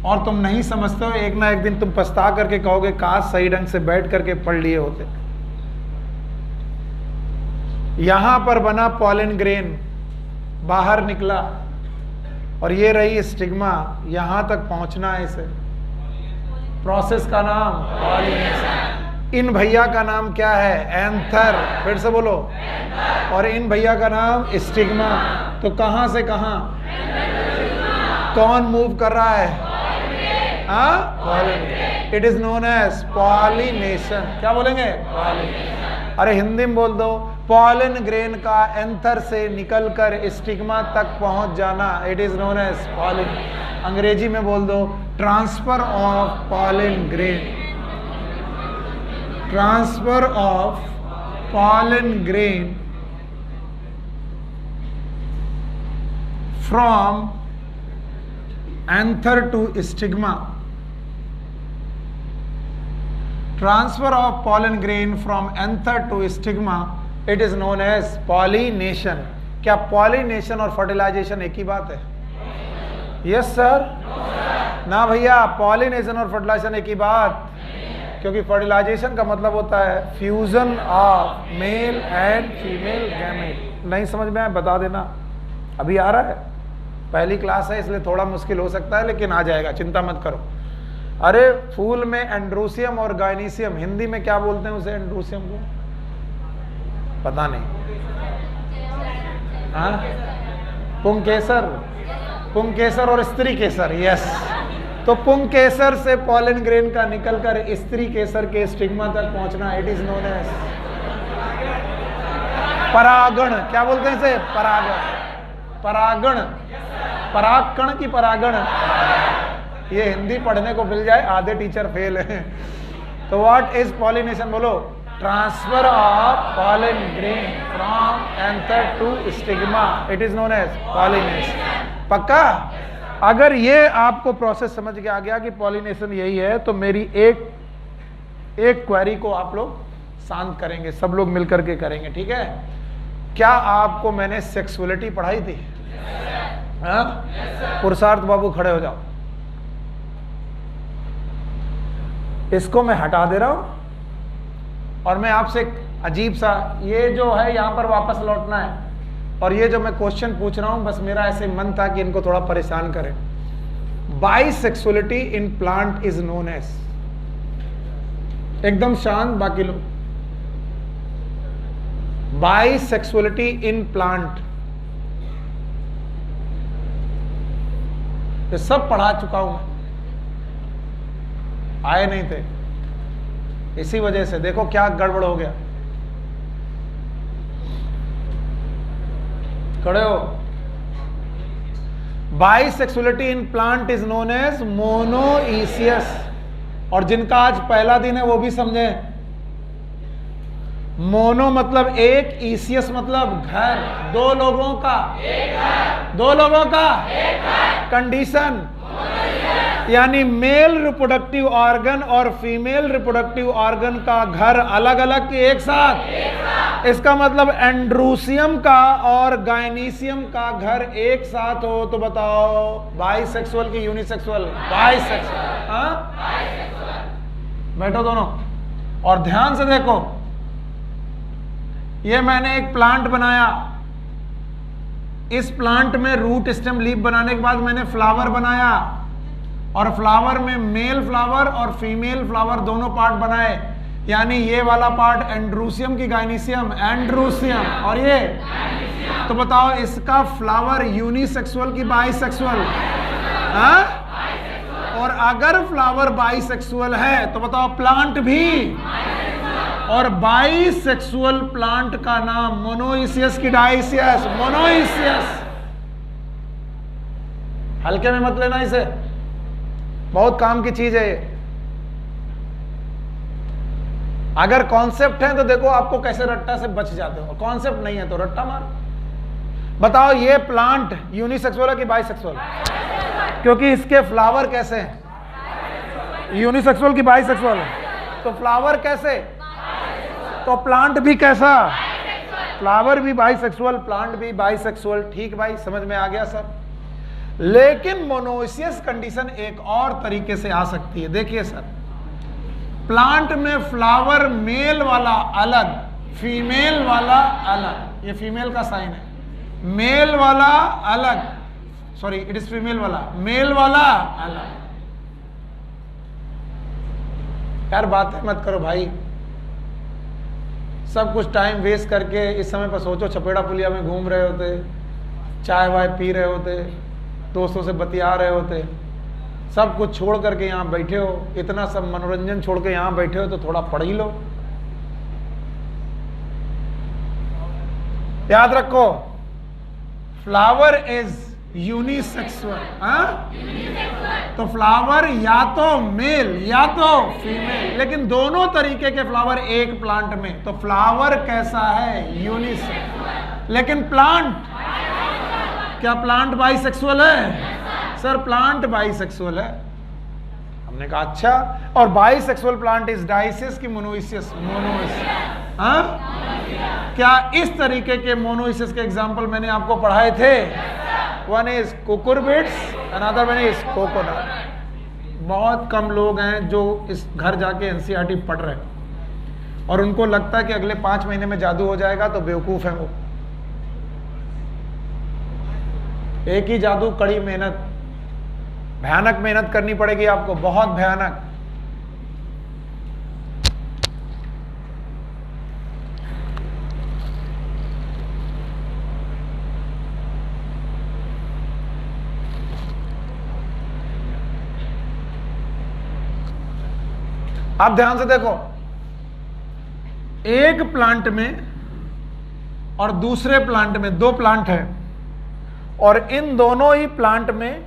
और तुम नहीं समझते हो, एक ना एक दिन तुम पछता करके कहोगे काश सही ढंग से बैठ करके पढ़ लिए होते। यहां पर बना पॉलन ग्रेन, बाहर निकला, और ये रही स्टिग्मा। यहां तक पहुंचना है इसे, प्रोसेस का नाम पॉलिनेशन। इन भैया का नाम क्या है? एंथर। फिर से बोलो। और इन भैया का नाम स्टिग्मा। तो कहां से कहां? कौन मूव कर रहा है? It is known as pollination. क्या बोलेंगे? पॉलिनेशन। अरे हिंदी में बोल दो, पॉलन ग्रेन का एंथर से निकलकर स्टिग्मा तक पहुंच जाना, it is known as pollination. अंग्रेजी में बोल दो, transfer of pollen grain. Transfer of pollen grain from anther to stigma. Transfer of pollen grain from anther to stigma, it is known as pollination. क्या pollination और fertilisation एक ही बात है? Yes sir? ना भैया, पॉलिनेशन और फर्टिलाइजेशन एक ही बात, क्योंकि फर्टिलाइजेशन का मतलब होता है fusion of male and female gamete. नहीं समझ में आया बता देना, अभी आ रहा है, पहली क्लास है इसलिए थोड़ा मुश्किल हो सकता है, लेकिन आ जाएगा, चिंता मत करो। अरे फूल में एंड्रोसियम और गाइनीसियम, हिंदी में क्या बोलते हैं उसे? एंड्रोसियम को पता नहीं। हाँ, पुंकेसर, पुंकेसर और स्त्री केसर। यस, तो पुंकेसर से पॉलन ग्रेन का निकलकर स्त्री केसर के स्टिग्मा तक पहुंचना, इट इज नोन एज परागण। क्या बोलते हैं इसे? परागण। परागण, परागकण की परागण। ये हिंदी पढ़ने को मिल जाए, आधे टीचर फेल हैं। तो व्हाट इज पॉलिनेशन? बोलो। Transfer of pollen grain from anther to stigma, it is known as pollination. पक्का? अगर ये आपको प्रोसेस समझ के आ गया कि पॉलिनेशन यही है, तो मेरी एक क्वेरी को आप लोग शांत करेंगे, सब लोग मिलकर के करेंगे, ठीक है? क्या आपको मैंने सेक्सुअलिटी पढ़ाई थी? पुरुषार्थ बाबू खड़े हो जाओ। इसको मैं हटा दे रहा हूं, और मैं आपसे एक अजीब सा, ये जो है यहां पर वापस लौटना है, और ये जो मैं क्वेश्चन पूछ रहा हूं, बस मेरा ऐसे मन था कि इनको थोड़ा परेशान करें। Bisexuality in plant is known as, एकदम शांत बाकी लोग। बाइसेक्सुअलिटी इन प्लांट, ये सब पढ़ा चुका हूं, आए नहीं थे, इसी वजह से देखो क्या गड़बड़ हो गया। खड़े हो। Bisexuality in plant is known as monoecious, और जिनका आज पहला दिन है वो भी समझे। मोनो मतलब एक, ईसियस मतलब घर, दो लोगों का एक घर, दो लोगों का एक घर। कंडीशन यानी मेल रिप्रोडक्टिव ऑर्गन और फीमेल रिप्रोडक्टिव ऑर्गन का घर अलग अलग कि एक साथ? इसका मतलब एंड्रूसियम का और गायनीसियम का घर एक साथ हो तो बताओ बाइसेक्सुअल की यूनिसेक्सुअल? बाइसेक्सुअल। हाँ, बैठो दोनों और ध्यान से देखो। ये मैंने एक प्लांट बनाया, इस प्लांट में रूट स्टेम लीफ बनाने के बाद मैंने फ्लावर बनाया और फ्लावर में मेल फ्लावर और फीमेल फ्लावर दोनों पार्ट बनाए, यानी ये वाला पार्ट एंड्रूसियम की गायनीसियम, एंड्रूसियम, और ये तो बताओ इसका फ्लावर यूनिसेक्सुअल की बाइसेक्सुअल? हाँ? और अगर फ्लावर बाइसेक्सुअल है तो बताओ प्लांट भी? और बाइसेक्सुअल प्लांट का नाम मोनोइसियस की डाइसियस? मोनोइसियस। हल्के में मत लेना इसे, बहुत काम की चीज है ये। अगर कॉन्सेप्ट है तो देखो आपको कैसे रट्टा से बच जाते हो, कॉन्सेप्ट नहीं है तो रट्टा मार। बताओ ये प्लांट यूनिसेक्सुअल है कि बाइसेक्सुअल? क्योंकि इसके फ्लावर कैसे हैं? यूनिसेक्सुअल की बाइसेक्सुअल है, तो फ्लावर कैसे? तो प्लांट भी कैसा? फ्लावर भी बाइसेक्सुअल, प्लांट भी बाइसेक्सुअल। ठीक भाई, समझ में आ गया सब। लेकिन मोनोइसियस कंडीशन एक और तरीके से आ सकती है। देखिए सर, प्लांट में फ्लावर मेल वाला अलग, फीमेल वाला अलग, ये फीमेल का साइन है, मेल वाला अलग, सॉरी इट इज फीमेल वाला, मेल वाला अलग। यार बातें मत करो भाई, सब कुछ टाइम वेस्ट करके इस समय पर सोचो छपेड़ा पुलिया में घूम रहे होते, चाय वाय पी रहे होते, दोस्तों से बतिया रहे होते, सब कुछ छोड़ करके यहाँ बैठे हो, इतना सब मनोरंजन छोड़ के यहाँ बैठे हो तो थोड़ा पढ़ ही लो। याद रखो, फ्लावर इज यूनिसेक्सुअल। तो फ्लावर या तो मेल या तो फीमेल, लेकिन दोनों तरीके के फ्लावर एक प्लांट में, तो फ्लावर कैसा है? यूनिसेक्सुअल। लेकिन प्लांट, क्या प्लांट बाइसेक्सुअल है? सर प्लांट बाइसेक्सुअल है। हमने कहा अच्छा, और बाइसेक्सुअल प्लांट इज डाइसियस की मोनोइसियस? मोनोइसियस। हाँ, क्या इस तरीके के मोनोइसियस के एग्जाम्पल मैंने आपको पढ़ाए थे? One is cucurbits, another one is coconut. बहुत कम लोग हैं जो इस घर जाके एनसीईआरटी पढ़ रहे हैं और उनको लगता है कि अगले 5 महीने में जादू हो जाएगा, तो बेवकूफ है वो। एक ही जादू, कड़ी मेहनत, भयानक मेहनत करनी पड़ेगी आपको, बहुत भयानक। आप ध्यान से देखो, एक प्लांट में और दूसरे प्लांट में, 2 प्लांट है, और इन दोनों ही प्लांट में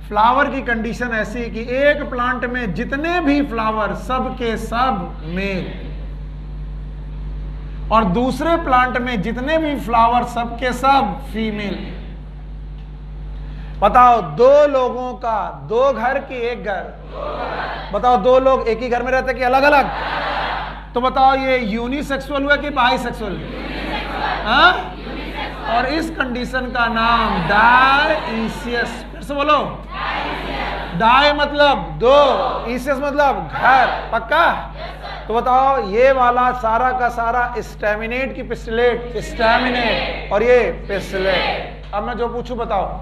फ्लावर की कंडीशन ऐसी है कि एक प्लांट में जितने भी फ्लावर सब के सब मेल, और दूसरे प्लांट में जितने भी फ्लावर सब के सब फीमेल। बताओ 2 लोगों का 2 घर की एक घर? बताओ 2 लोग एक ही घर में रहते कि अलग अलग? तो बताओ ये यूनिसेक्सुअल हुआ कि बाइसेक्सुअल? हाँ, और इस कंडीशन का नाम डाइसियस। फिर से बोलो, डाई मतलब 2, इसियस मतलब घर। पक्का? तो बताओ ये वाला सारा का सारा स्टैमिनेट की पिस्टिलेट? स्टैमिनेट। और ये पिस्टिलेट। अब मैं जो पूछूं बताओ,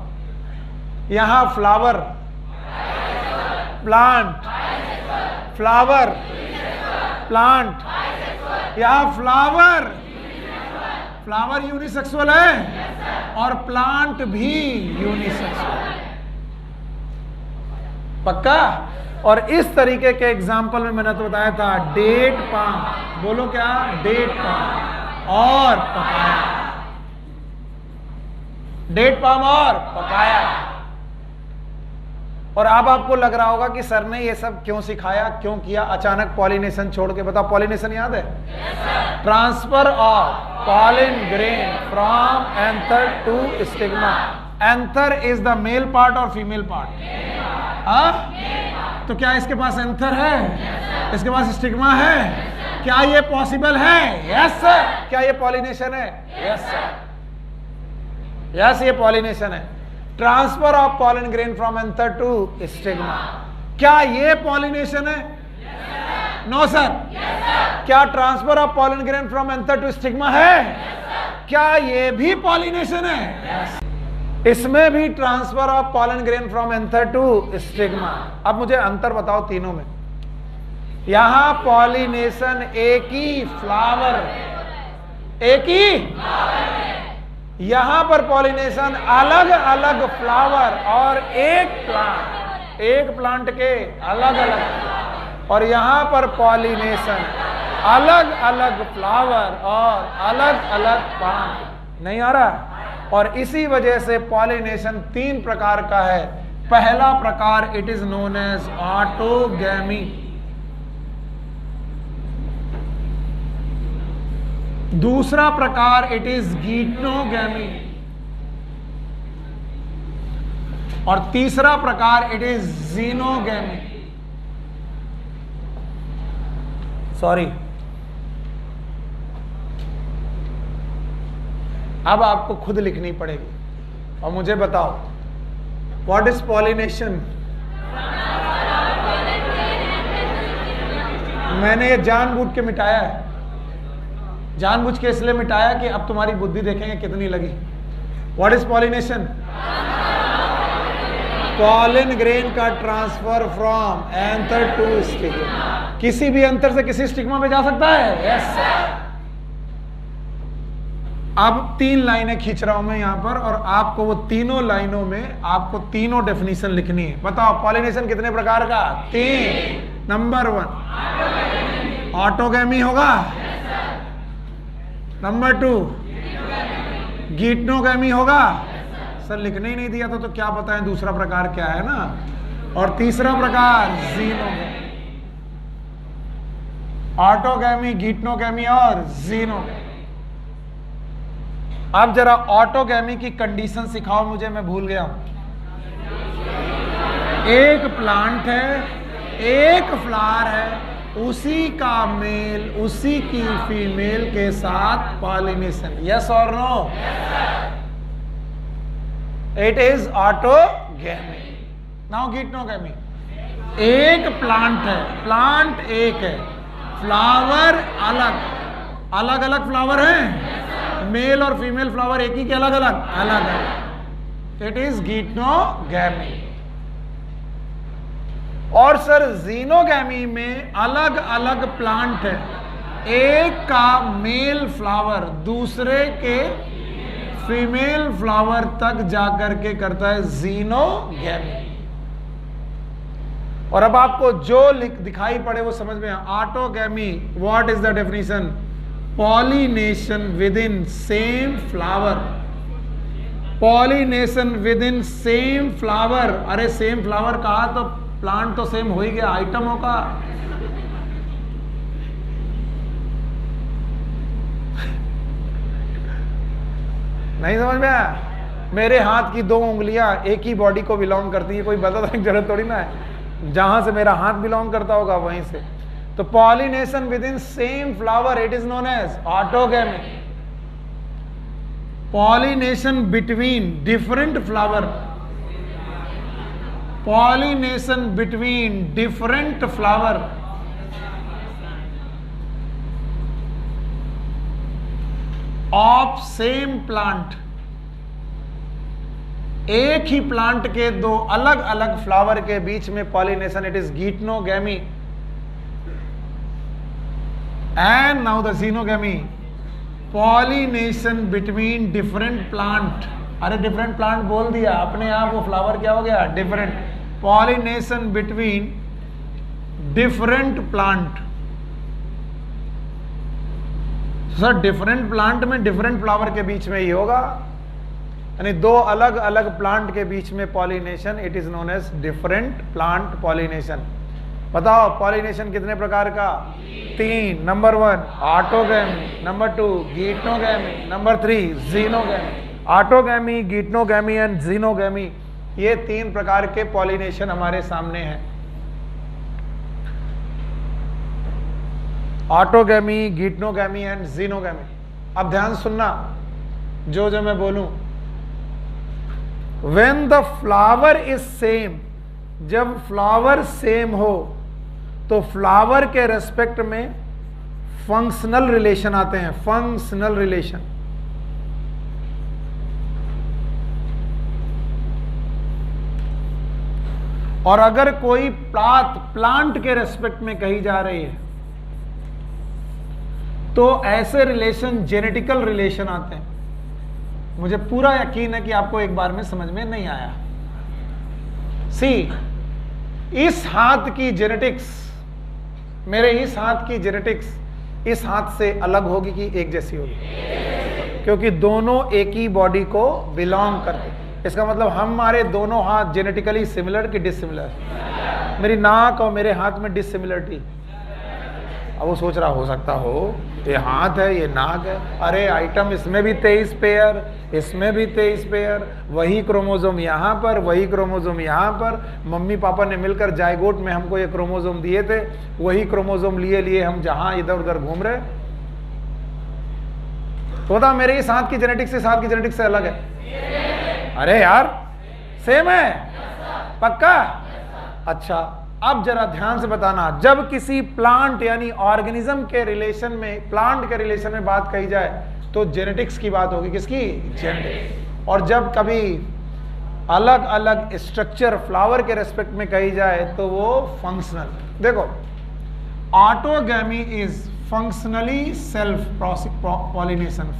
यहां फ्लावर, प्लांट, फ्लावर, प्लांट, यहां फ्लावर, फ्लावर यूनिसेक्सुअल है और प्लांट भी यूनिसेक्सुअल है। पक्का? और इस तरीके के एग्जाम्पल में मैंने तो बताया था, डेट पाम, बोलो क्या? डेट पाम और पपाया। डेट पाम और पपाया। और अब आपको लग रहा होगा कि सर ने ये सब क्यों सिखाया, क्यों किया, अचानक पॉलिनेशन छोड़ के? बताओ पॉलिनेशन याद है? Transfer of pollen grain from anther to stigma. Anther is the male part or female part? तो क्या इसके पास एंथर है? इसके पास स्टिग्मा है? क्या ये पॉसिबल है? Yes sir. क्या ये पॉलिनेशन है? Yes sir. यस, ये पॉलिनेशन है। Transfer of pollen grain from anther to stigma, क्या ये पॉलिनेशन है? No sir. क्या transfer of pollen grain from anther to stigma है? क्या ये भी पॉलिनेशन है? इसमें भी transfer of pollen grain from anther to stigma. अब मुझे अंतर बताओ तीनों में। यहां पॉलिनेशन एक ही फ्लावर, एक ही, यहां पर पॉलिनेशन अलग अलग फ्लावर और एक प्लांट के अलग अलग, और यहां पर पॉलिनेशन अलग अलग फ्लावर और अलग अलग प्लांट। नहीं आ रहा? और इसी वजह से पॉलिनेशन 3 प्रकार का है। पहला प्रकार it is known as autogamy, दूसरा प्रकार इट इज गीटनोगैमी, और तीसरा प्रकार इट इज जीनोगैमी। सॉरी, अब आपको खुद लिखनी पड़ेगी और मुझे बताओ व्हाट इज पॉलिनेशन। मैंने ये जानबूझ के मिटाया है, जानबूझ के इसलिए मिटाया कि अब तुम्हारी बुद्धि देखेंगे कितनी लगी। What is pollination? Pollen grain का transfer from anther to stigma. किसी भी एंथर से किसी स्टिग्मा पे जा सकता है? Yes sir. अब 3 लाइनें खींच रहा हूं मैं यहां पर, और आपको वो तीनों लाइनों में आपको तीनों डेफिनेशन लिखनी है। बताओ पॉलिनेशन कितने प्रकार का? 3। नंबर 1 ऑटोगैमी होगा, नंबर 2 गीटनोगैमी होगा। सर लिखने ही नहीं दिया तो क्या बताएं दूसरा प्रकार क्या है ना, और तीसरा प्रकार जीनोगैमी। ऑटोगैमी, गीटनोगैमी और जीनोगैमी। अब जरा ऑटोगैमी की कंडीशन सिखाओ मुझे, मैं भूल गया हूं। एक प्लांट है, एक फ्लावर है, उसी का मेल उसी की फीमेल के साथ पॉलिनेशन। यस और no? It is autogamy. Now geitonogamy, एक प्लांट है, प्लांट एक है, फ्लावर अलग अलग अलग फ्लावर हैं, मेल और फीमेल फ्लावर एक ही के अलग अलग अलग अलग। It is geitonogamy. और सर जीनोगैमी में अलग अलग प्लांट है, एक का मेल फ्लावर दूसरे के फीमेल फ्लावर तक जाकर के करता है जीनोगैमी। और अब आपको जो दिखाई पड़े वो समझ में। Autogamy, what is the definition? Pollination within same flower, pollination within same flower. अरे सेम फ्लावर कहा तो प्लांट तो सेम हो ही गया, आइटम होगा। नहीं समझ में आया? मेरे हाथ की 2 उंगलियां एक ही बॉडी को बिलोंग करती है, कोई बताने की जरूरत थोड़ी ना है। जहां से मेरा हाथ बिलोंग करता होगा वहीं से। तो pollination within same flower it is known as autogamy. Pollination between different flower, pollination between different flower of same plant. एक ही प्लांट के 2 अलग अलग फ्लावर के बीच में pollination, it is geitonogamy. And now the xenogamy, pollination between different plant. अरे different plant बोल दिया अपने आप, वो फ्लावर क्या हो गया? Different. Pollination between different plant. Sir different plant में डिफरेंट फ्लावर के बीच में ही होगा, यानी 2 अलग अलग प्लांट के बीच में pollination, it is known as different plant pollination. बताओ पॉलिनेशन कितने प्रकार का? 3। Number 1 autogamy, number 2 geitonogamy, number 3 xenogamy. Autogamy, geitonogamy and xenogamy ये 3 प्रकार के पॉलिनेशन हमारे सामने हैं। Autogamy, geitonogamy and xenogamy. अब ध्यान सुनना जो मैं बोलूं। When the flower is same, जब फ्लावर सेम हो तो फ्लावर के रेस्पेक्ट में फंक्शनल रिलेशन आते हैं, फंक्शनल रिलेशन। और अगर कोई प्लांट के रेस्पेक्ट में कही जा रही है तो ऐसे रिलेशन जेनेटिकल रिलेशन आते हैं। मुझे पूरा यकीन है कि आपको एक बार में समझ में नहीं आया। सी, इस हाथ की जेनेटिक्स, मेरे इस हाथ की जेनेटिक्स इस हाथ से अलग होगी कि एक जैसी होगी? क्योंकि दोनों एक ही बॉडी को बिलोंग करते हैं। इसका मतलब हमारे दोनों हाथ जेनेटिकली सिमिलर कि डिसिमिलर? मेरी नाक और मेरे हाथ में डिसिमिलरिटी। अब वो सोच रहा हो सकता हो ये हाथ है ये नाक है, अरे आइटम इसमें भी 23 पेयर, इसमें भी 23 पेयर, वही क्रोमोसोम यहाँ पर, वही क्रोमोसोम यहाँ पर, मम्मी पापा ने मिलकर जायगोट में हमको ये क्रोमोसोम दिए थे, वही क्रोमोसोम लिए हम जहां इधर उधर घूम रहे। तो बता, मेरे इस हाथ की जेनेटिक्स इस हाथ की जेनेटिक्स से अलग है? अरे यार सेम है, पक्का? अच्छा, अब जरा ध्यान से बताना, जब किसी प्लांट यानी ऑर्गेनिज्म के रिलेशन में, प्लांट के रिलेशन में बात कही जाए तो जेनेटिक्स की बात होगी। किसकी? जेनेटिक्स। और जब कभी अलग अलग स्ट्रक्चर फ्लावर के रेस्पेक्ट में कही जाए तो वो फंक्शनल। देखो, autogamy is functionally self pollination,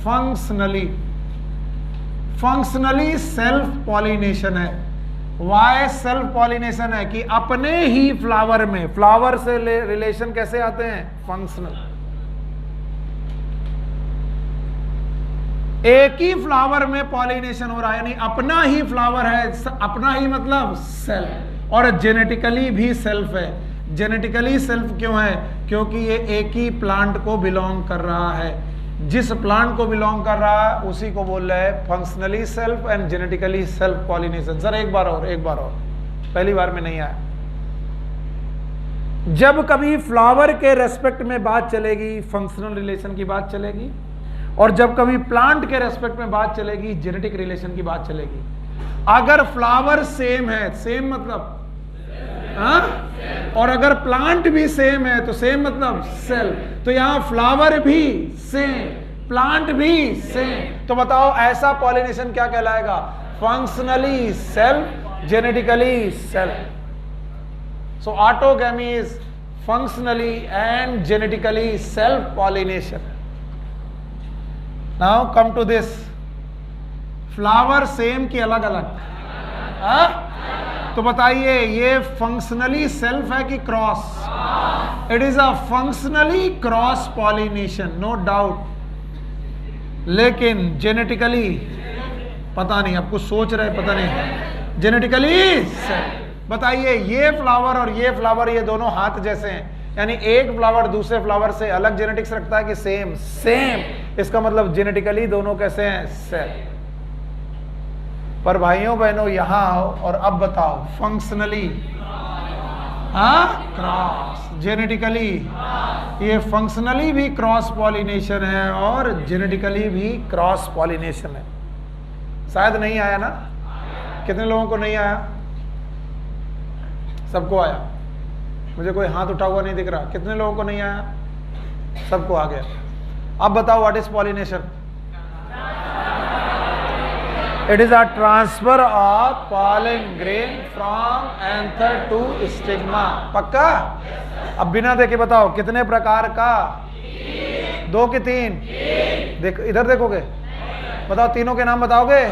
functionally self pollination है। वाई सेल्फ पॉलिनेशन है? कि अपने ही फ्लावर में, फ्लावर से रिलेशन कैसे आते हैं? फंक्शनल। एक ही फ्लावर में पॉलिनेशन हो रहा है, यानी अपना ही फ्लावर है, अपना ही मतलब सेल्फ, और जेनेटिकली भी सेल्फ है। जेनेटिकली सेल्फ क्यों है? क्योंकि ये एक ही प्लांट को बिलोंग कर रहा है। जिस प्लांट को बिलोंग कर रहा है उसी को बोल रहे हैं functionally self and genetically self pollination. Sir एक बार और, पहली बार में नहीं आया। जब कभी फ्लावर के रेस्पेक्ट में बात चलेगी फंक्शनल रिलेशन की बात चलेगी, और जब कभी प्लांट के रेस्पेक्ट में बात चलेगी जेनेटिक रिलेशन की बात चलेगी। अगर फ्लावर सेम है, सेम मतलब और अगर प्लांट भी सेम है तो सेम मतलब सेल्फ। तो यहां फ्लावर भी सेम, प्लांट भी सेम। तो बताओ ऐसा पॉलिनेशन क्या कहलाएगा? Functionally self, genetically self. So autogamy is functionally and genetically self pollination. Now come to this, flower same की अलग अलग? तो बताइए ये फंक्शनली सेल्फ है कि cross? It is a functionally cross pollination, no doubt. लेकिन जेनेटिकली पता नहीं, आप कुछ सोच रहे पता नहीं, जेनेटिकली बताइए ये फ्लावर और ये फ्लावर ये दोनों हाथ जैसे हैं, यानी एक फ्लावर दूसरे फ्लावर से अलग जेनेटिक्स रखता है कि सेम? सेम। इसका मतलब जेनेटिकली दोनों कैसे हैं? सेल्फ। पर भाइयों बहनों यहां आओ और अब बताओ, फंक्शनली क्रॉस, जेनेटिकली, ये फंक्शनली भी क्रॉस पॉलिनेशन है और जेनेटिकली भी क्रॉस पॉलिनेशन है। शायद नहीं आया ना? कितने लोगों को नहीं आया? सबको आया? मुझे कोई हाथ उठा हुआ नहीं दिख रहा। कितने लोगों को नहीं आया? सबको आ गया। अब बताओ what is pollination? It is a transfer of pollen grain from anther to stigma. पक्का? अब बिना देखे बताओ कितने प्रकार का? 2 कि 3? देखो इधर देखोगे, बताओ तीनों के नाम बताओगे?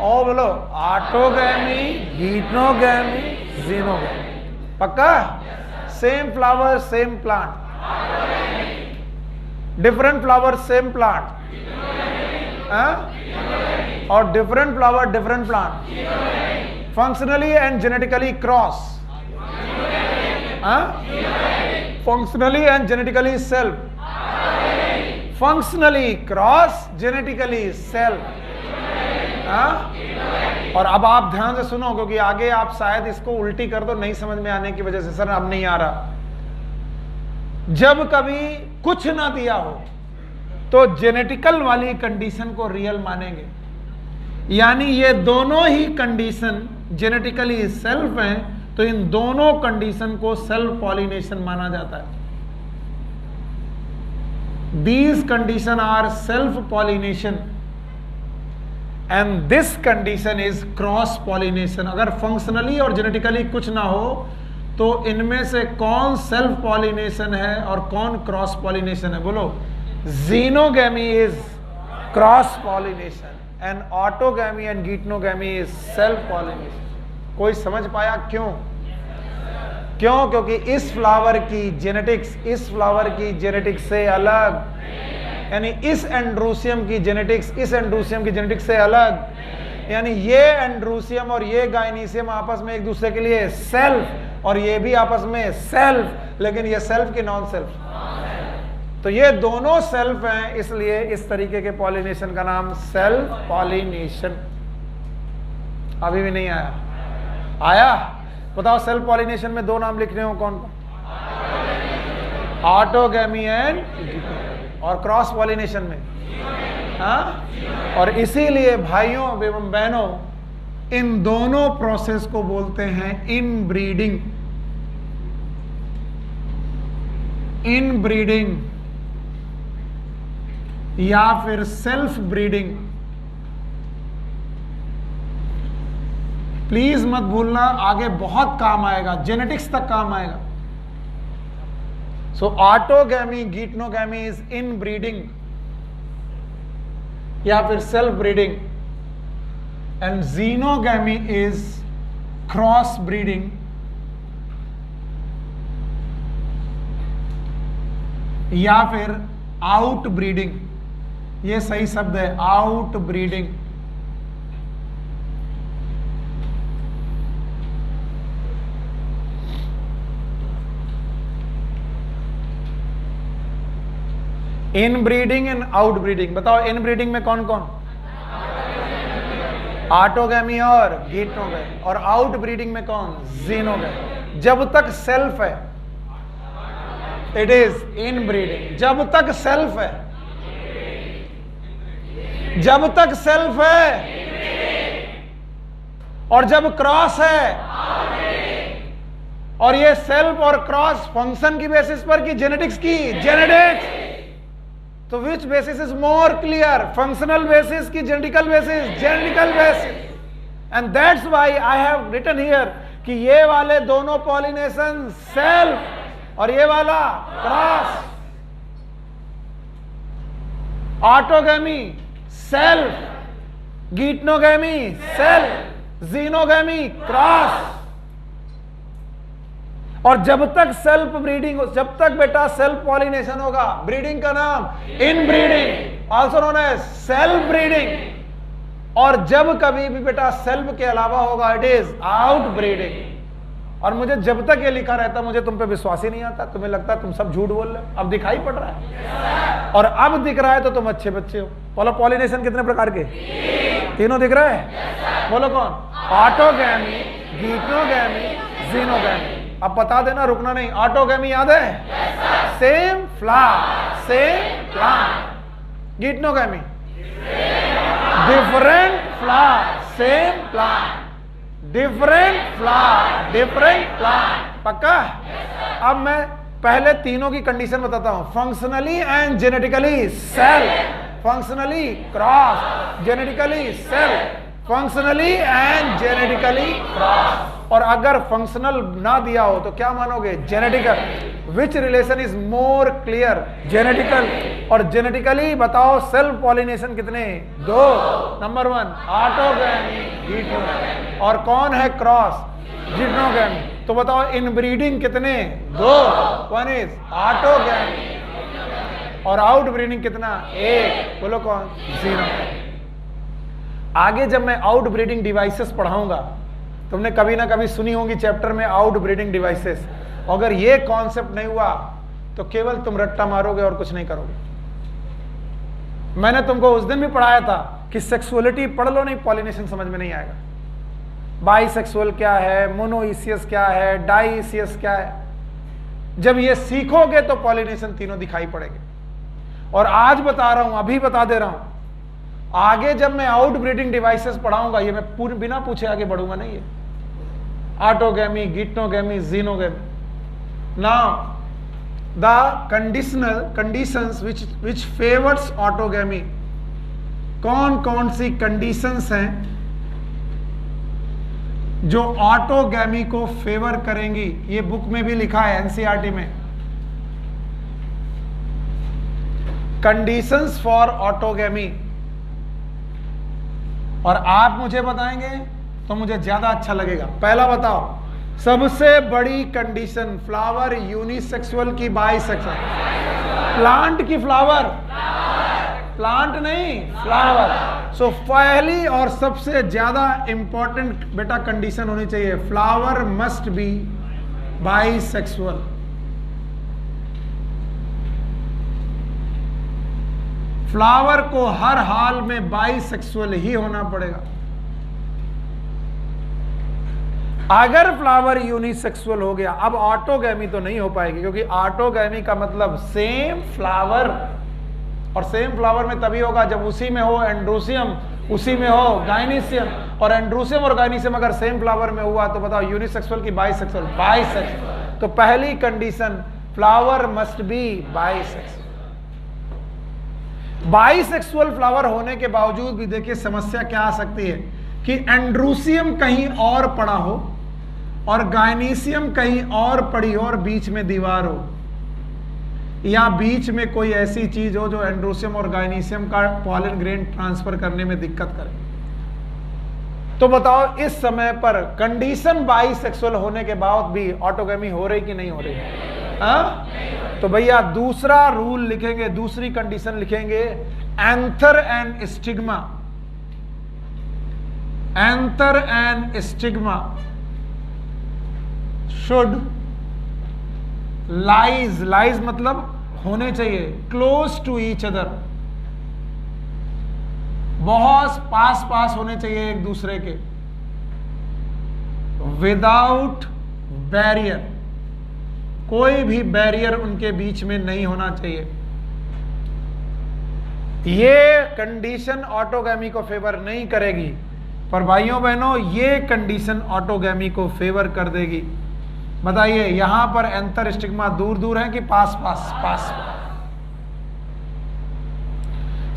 और बोलो, ऑटोगैमी, गिटनोगैमी, जीनोगैमी। पक्का? Same flower same plant, different flower same plant, और different flower different plant, functionally and genetically cross, functionally and genetically self, functionally cross, genetically self, और अब आप ध्यान से सुनो, क्योंकि आगे आप शायद इसको उल्टी कर दो नहीं समझ में आने की वजह से, सर अब नहीं आ रहा। जब कभी कुछ ना दिया हो तो जेनेटिकल वाली कंडीशन को रियल मानेंगे, यानी ये दोनों ही कंडीशन जेनेटिकली सेल्फ हैं, तो इन दोनों कंडीशन को सेल्फ पॉलिनेशन माना जाता है। These condition are self pollination and this condition is cross pollination। अगर फंक्शनली और जेनेटिकली कुछ ना हो तो इनमें से कौन सेल्फ पॉलिनेशन है और कौन क्रॉस पॉलिनेशन है? बोलो। Xenogamy is cross pollination and autogamy and geitonogamy is self pollination. कोई समझ पाया क्यों? क्यों? क्योंकि इस फ्लावर की जेनेटिक्स इस फ्लावर की जेनेटिक्स से अलग, यानी इस एंड्रूसियम की जेनेटिक्स इस एंड्रूसियम की जेनेटिक्स से अलग, यानी ये एंड्रूसियम और ये गाइनीसियम आपस में एक दूसरे के लिए सेल्फ और ये भी आपस में सेल्फ, लेकिन ये सेल्फ की नॉन सेल्फ। तो ये दोनों सेल्फ हैं, इसलिए इस तरीके के पॉलिनेशन का नाम सेल्फ पॉलिनेशन। अभी भी नहीं आया? आया? बताओ, सेल्फ पॉलिनेशन में दो नाम लिखने हो कौन कौन? ऑटोगैमी एंड, और क्रॉस पॉलिनेशन में और इसीलिए भाइयों एवं बहनों, इन दोनों प्रोसेस को बोलते हैं इनब्रीडिंग। इनब्रीडिंग या फिर सेल्फ ब्रीडिंग। प्लीज मत भूलना, आगे बहुत काम आएगा, जेनेटिक्स तक काम आएगा। सो ऑटोगैमी गीटनोगैमी इज इनब्रीडिंग या फिर self breeding, and xenogamy is cross breeding या फिर आउट ब्रीडिंग। ये सही शब्द है, out breeding. In breeding and out breeding. बताओ, इन ब्रीडिंग में कौन कौन? ऑटोगैमी और गीटनोगैमी। और आउट ब्रीडिंग में कौन? जीनोगैमी। जब तक सेल्फ है इट इज इन ब्रीडिंग। जब तक सेल्फ है, जब तक सेल्फ है, और जब क्रॉस है, और ये सेल्फ और क्रॉस फंक्शन की बेसिस पर की जेनेटिक्स की जेनेटिक्स, तो which basis is more clear? Functional basis की genetical basis? Genetical basis. And that's why I have written here कि ये वाले दोनों पॉलिनेशन सेल्फ और ये वाला cross. Autogamy self, geitonogamy self, xenogamy cross. और जब तक सेल्फ ब्रीडिंग, जब तक बेटा सेल्फ पॉलिनेशन होगा, ब्रीडिंग का नाम inbreeding, also known as self breeding. और जब कभी भी बेटा सेल्फ के अलावा होगा इट इज आउट ब्रीडिंग। और मुझे जब तक ये लिखा रहता मुझे तुम पे विश्वास ही नहीं आता, तुम्हें लगता तुम सब झूठ बोल रहे हो। अब दिखाई पड़ रहा है और अब दिख रहा है तो तुम अच्छे बच्चे हो। बोलो, पॉलिनेशन कितने प्रकार के? तीनों दिख रहा है? बोलो कौन? Autogamy, geitonogamy, xenogamy. अब बता देना, रुकना नहीं। ऑटोगैमी याद है? Same flower, same plant. Geitonogamy different flower, same plant. Different flower, different plant. पक्का? अब मैं पहले तीनों की कंडीशन बताता हूं। Functionally and genetically self, functionally cross, genetically self, functionally and genetically cross. और अगर फंक्शनल ना दिया हो तो क्या मानोगे? Genetical. Which relation is more clear? Genetical. और जेनेटिकली बताओ सेल्फ पॉलिनेशन कितने? दो। Number 1 autogamy, geitonogamy. और कौन है क्रॉस? गीटनोगैमी। तो बताओ इनब्रीडिंग कितने? दो। 1 इज ऑटोगैमी और आउट ब्रीडिंग कितना? 1। बोलो कौन? जीनोगैमी। आगे जब मैं आउट ब्रीडिंग डिवाइसेस पढ़ाऊंगा, तुमने कभी ना कभी सुनी होंगी चैप्टर में आउट ब्रीडिंग डिवाइसेस। अगर ये कॉन्सेप्ट नहीं हुआ तो केवल तुम रट्टा मारोगे और कुछ नहीं करोगे। मैंने तुमको उस दिन भी पढ़ाया था कि सेक्सुअलिटी पढ़ लो, नहीं पॉलिनेशन समझ में नहीं आएगा। बाइसेक्सुअल क्या है, मोनोइसियस क्या है, डाइसियस क्या है, जब ये सीखोगे तो पॉलिनेशन तीनों दिखाई पड़ेंगे। और आज बता रहा हूं, अभी बता दे रहा हूं, आगे जब मैं आउटब्रीडिंग डिवाइसेस पढ़ाऊंगा, ये मैं बिना पूछे आगे बढ़ूंगा नहीं, ये autogamy, geitonogamy, xenogamy. Now the conditions which favors autogamy, कौन कौन सी कंडीशंस हैं जो ऑटोगैमी को फेवर करेंगी, ये बुक में भी लिखा है, एनसीईआरटी में। कंडीशंस फॉर ऑटोगैमी, और आप मुझे बताएंगे तो मुझे ज्यादा अच्छा लगेगा। पहला बताओ, सबसे बड़ी कंडीशन, फ्लावर यूनिसेक्सुअल की बाइसेक्सुअल? प्लांट की फ्लावर, प्लांट नहीं फ्लावर। सो पहली और सबसे ज्यादा इंपॉर्टेंट बेटा कंडीशन होनी चाहिए, flower must be bisexual. Flower को हर हाल में बाइसेक्सुअल ही होना पड़ेगा। अगर फ्लावर यूनिसेक्सुअल हो गया, अब ऑटोगैमी तो नहीं हो पाएगी, क्योंकि ऑटोगैमी का मतलब सेम फ्लावर, और सेम फ्लावर में तभी होगा जब उसी में हो एंड्रोसियम, उसी में हो गाइनीसियम, और एंड्रोसियम और गाइनीसियम अगर सेम फ्लावर में हुआ तो बताओ यूनिसेक्सुअल की बाइसेक्सुअल? बाइसेक्सुअल। तो पहली condition, flower must be bisexual. Bisexual flower होने के बावजूद भी देखिए समस्या क्या आ सकती है कि एंड्रोसियम कहीं और पड़ा हो और गाइनीसियम कहीं और पड़ी हो और बीच में दीवार हो, या बीच में कोई ऐसी चीज हो जो एंड्रोसियम और गाइनीसियम का पॉलन ग्रेन ट्रांसफर करने में दिक्कत करे। तो बताओ इस समय पर कंडीशन बाइसेक्सुअल होने के बाद भी ऑटोगैमी हो रही कि नहीं हो रही? तो भैया दूसरा रूल लिखेंगे, दूसरी कंडीशन लिखेंगे, anther and stigma. Anther and stigma should lies मतलब होने चाहिए क्लोज टू ईच अदर, बहुत पास होने चाहिए एक दूसरे के, विदाउट बैरियर, कोई भी बैरियर उनके बीच में नहीं होना चाहिए। ये कंडीशन ऑटोगैमी को फेवर नहीं करेगी, पर भाइयों बहनों ये कंडीशन ऑटोगैमी को फेवर कर देगी। बताइए यहां पर एंथर स्टिग्मा दूर दूर है कि पास पास?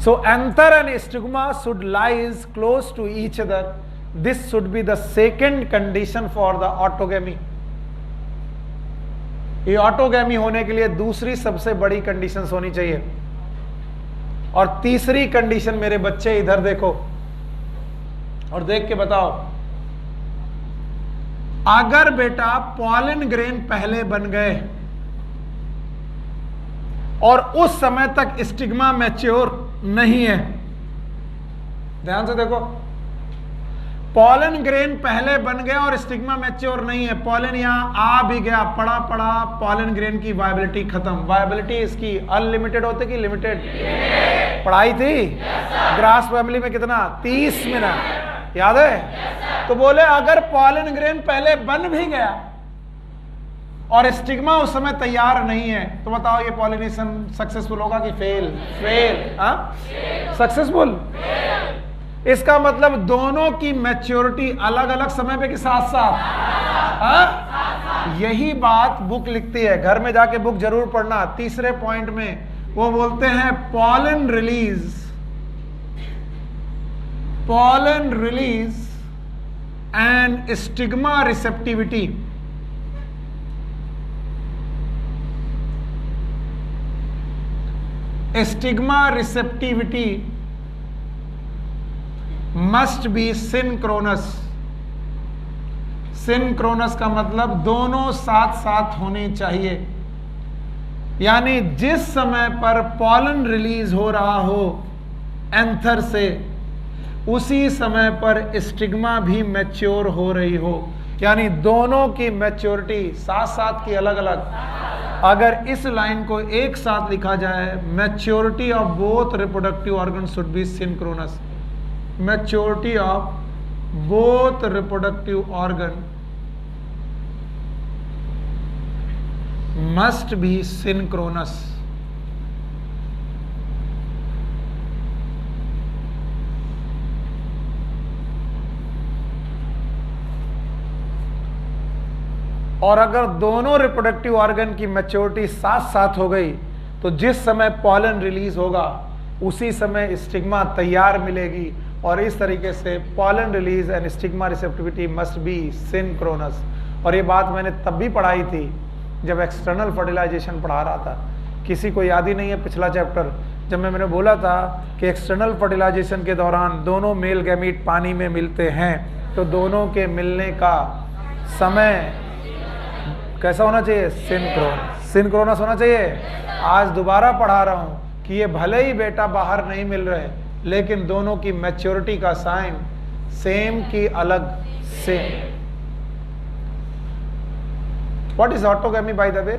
So anther and stigma should lies close to each other, this should be the second condition for the autogamy. ये ऑटोगैमी होने के लिए दूसरी सबसे बड़ी कंडीशन होनी चाहिए। और तीसरी कंडीशन मेरे बच्चे इधर देखो और देख के बताओ, अगर बेटा पॉलन ग्रेन पहले बन गए और उस समय तक स्टिग्मा मैच्योर नहीं है, ध्यान से देखो, पॉलन ग्रेन पहले बन गया और स्टिग्मा मैच्योर नहीं है, पॉलन यहां आ भी गया, पड़ा पॉलन ग्रेन की वायबिलिटी खत्म। वायबिलिटी इसकी अनलिमिटेड होती कि लिमिटेड? पढ़ाई थी ग्रास फैमिली में कितना, 30 मिनट याद है? तो बोले अगर पॉलन ग्रेन पहले बन भी गया और स्टिग्मा उस समय तैयार नहीं है, तो बताओ ये पॉलिनेशन सक्सेसफुल होगा कि फेल? सक्सेसफुल। इसका मतलब दोनों की मैच्योरिटी अलग अलग समय पे कि साथ साथ? यही बात बुक लिखती है, घर में जाके बुक जरूर पढ़ना। तीसरे पॉइंट में वो बोलते हैं pollen release and stigma receptivity. Stigma receptivity must be synchronous. Synchronous का मतलब दोनों साथ साथ होनी चाहिए, यानी जिस समय पर पॉलन रिलीज हो रहा हो एंथर से, उसी समय पर स्टिग्मा भी मैच्योर हो रही हो, यानी दोनों की मैच्योरिटी साथ साथ की अलग अलग। अगर इस लाइन को एक साथ लिखा जाए, maturity of both reproductive organ should be synchronous. maturity of both reproductive organ must be synchronous. और अगर दोनों रिप्रोडक्टिव ऑर्गन की मैच्योरिटी साथ साथ हो गई तो जिस समय पॉलन रिलीज होगा उसी समय स्टिग्मा तैयार मिलेगी, और इस तरीके से pollen release and stigma receptivity must be synchronous. और ये बात मैंने तब भी पढ़ाई थी जब एक्सटर्नल फर्टिलाइजेशन पढ़ा रहा था। किसी को याद ही नहीं है पिछला चैप्टर, जब मैंने बोला था कि एक्सटर्नल फर्टिलाइजेशन के दौरान दोनों मेल गैमीट पानी में मिलते हैं तो दोनों के मिलने का समय कैसा होना चाहिए? सिंक्रोनस होना चाहिए। आज दोबारा पढ़ा रहा हूं कि ये भले ही बेटा बाहर नहीं मिल रहे लेकिन दोनों की मैच्योरिटी का साइन सेम की अलग same. What is autogamy by the way?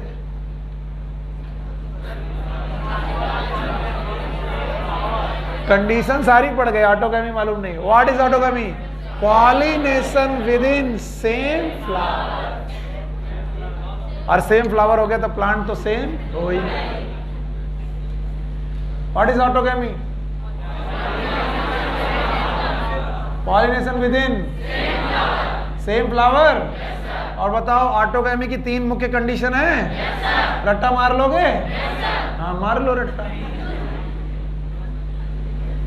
Condition सारी पड़ गई, ऑटोगैमी मालूम नहीं। What is autogamy? Pollination within same flower. और सेम फ्लावर हो गया तो प्लांट तो सेम हो ही नहीं। What is autogamy? Pollination within same flower. और बताओ ऑटोगैमी की 3 मुख्य कंडीशन है। रट्टा मार लोगे? हाँ मार लो रट्टा।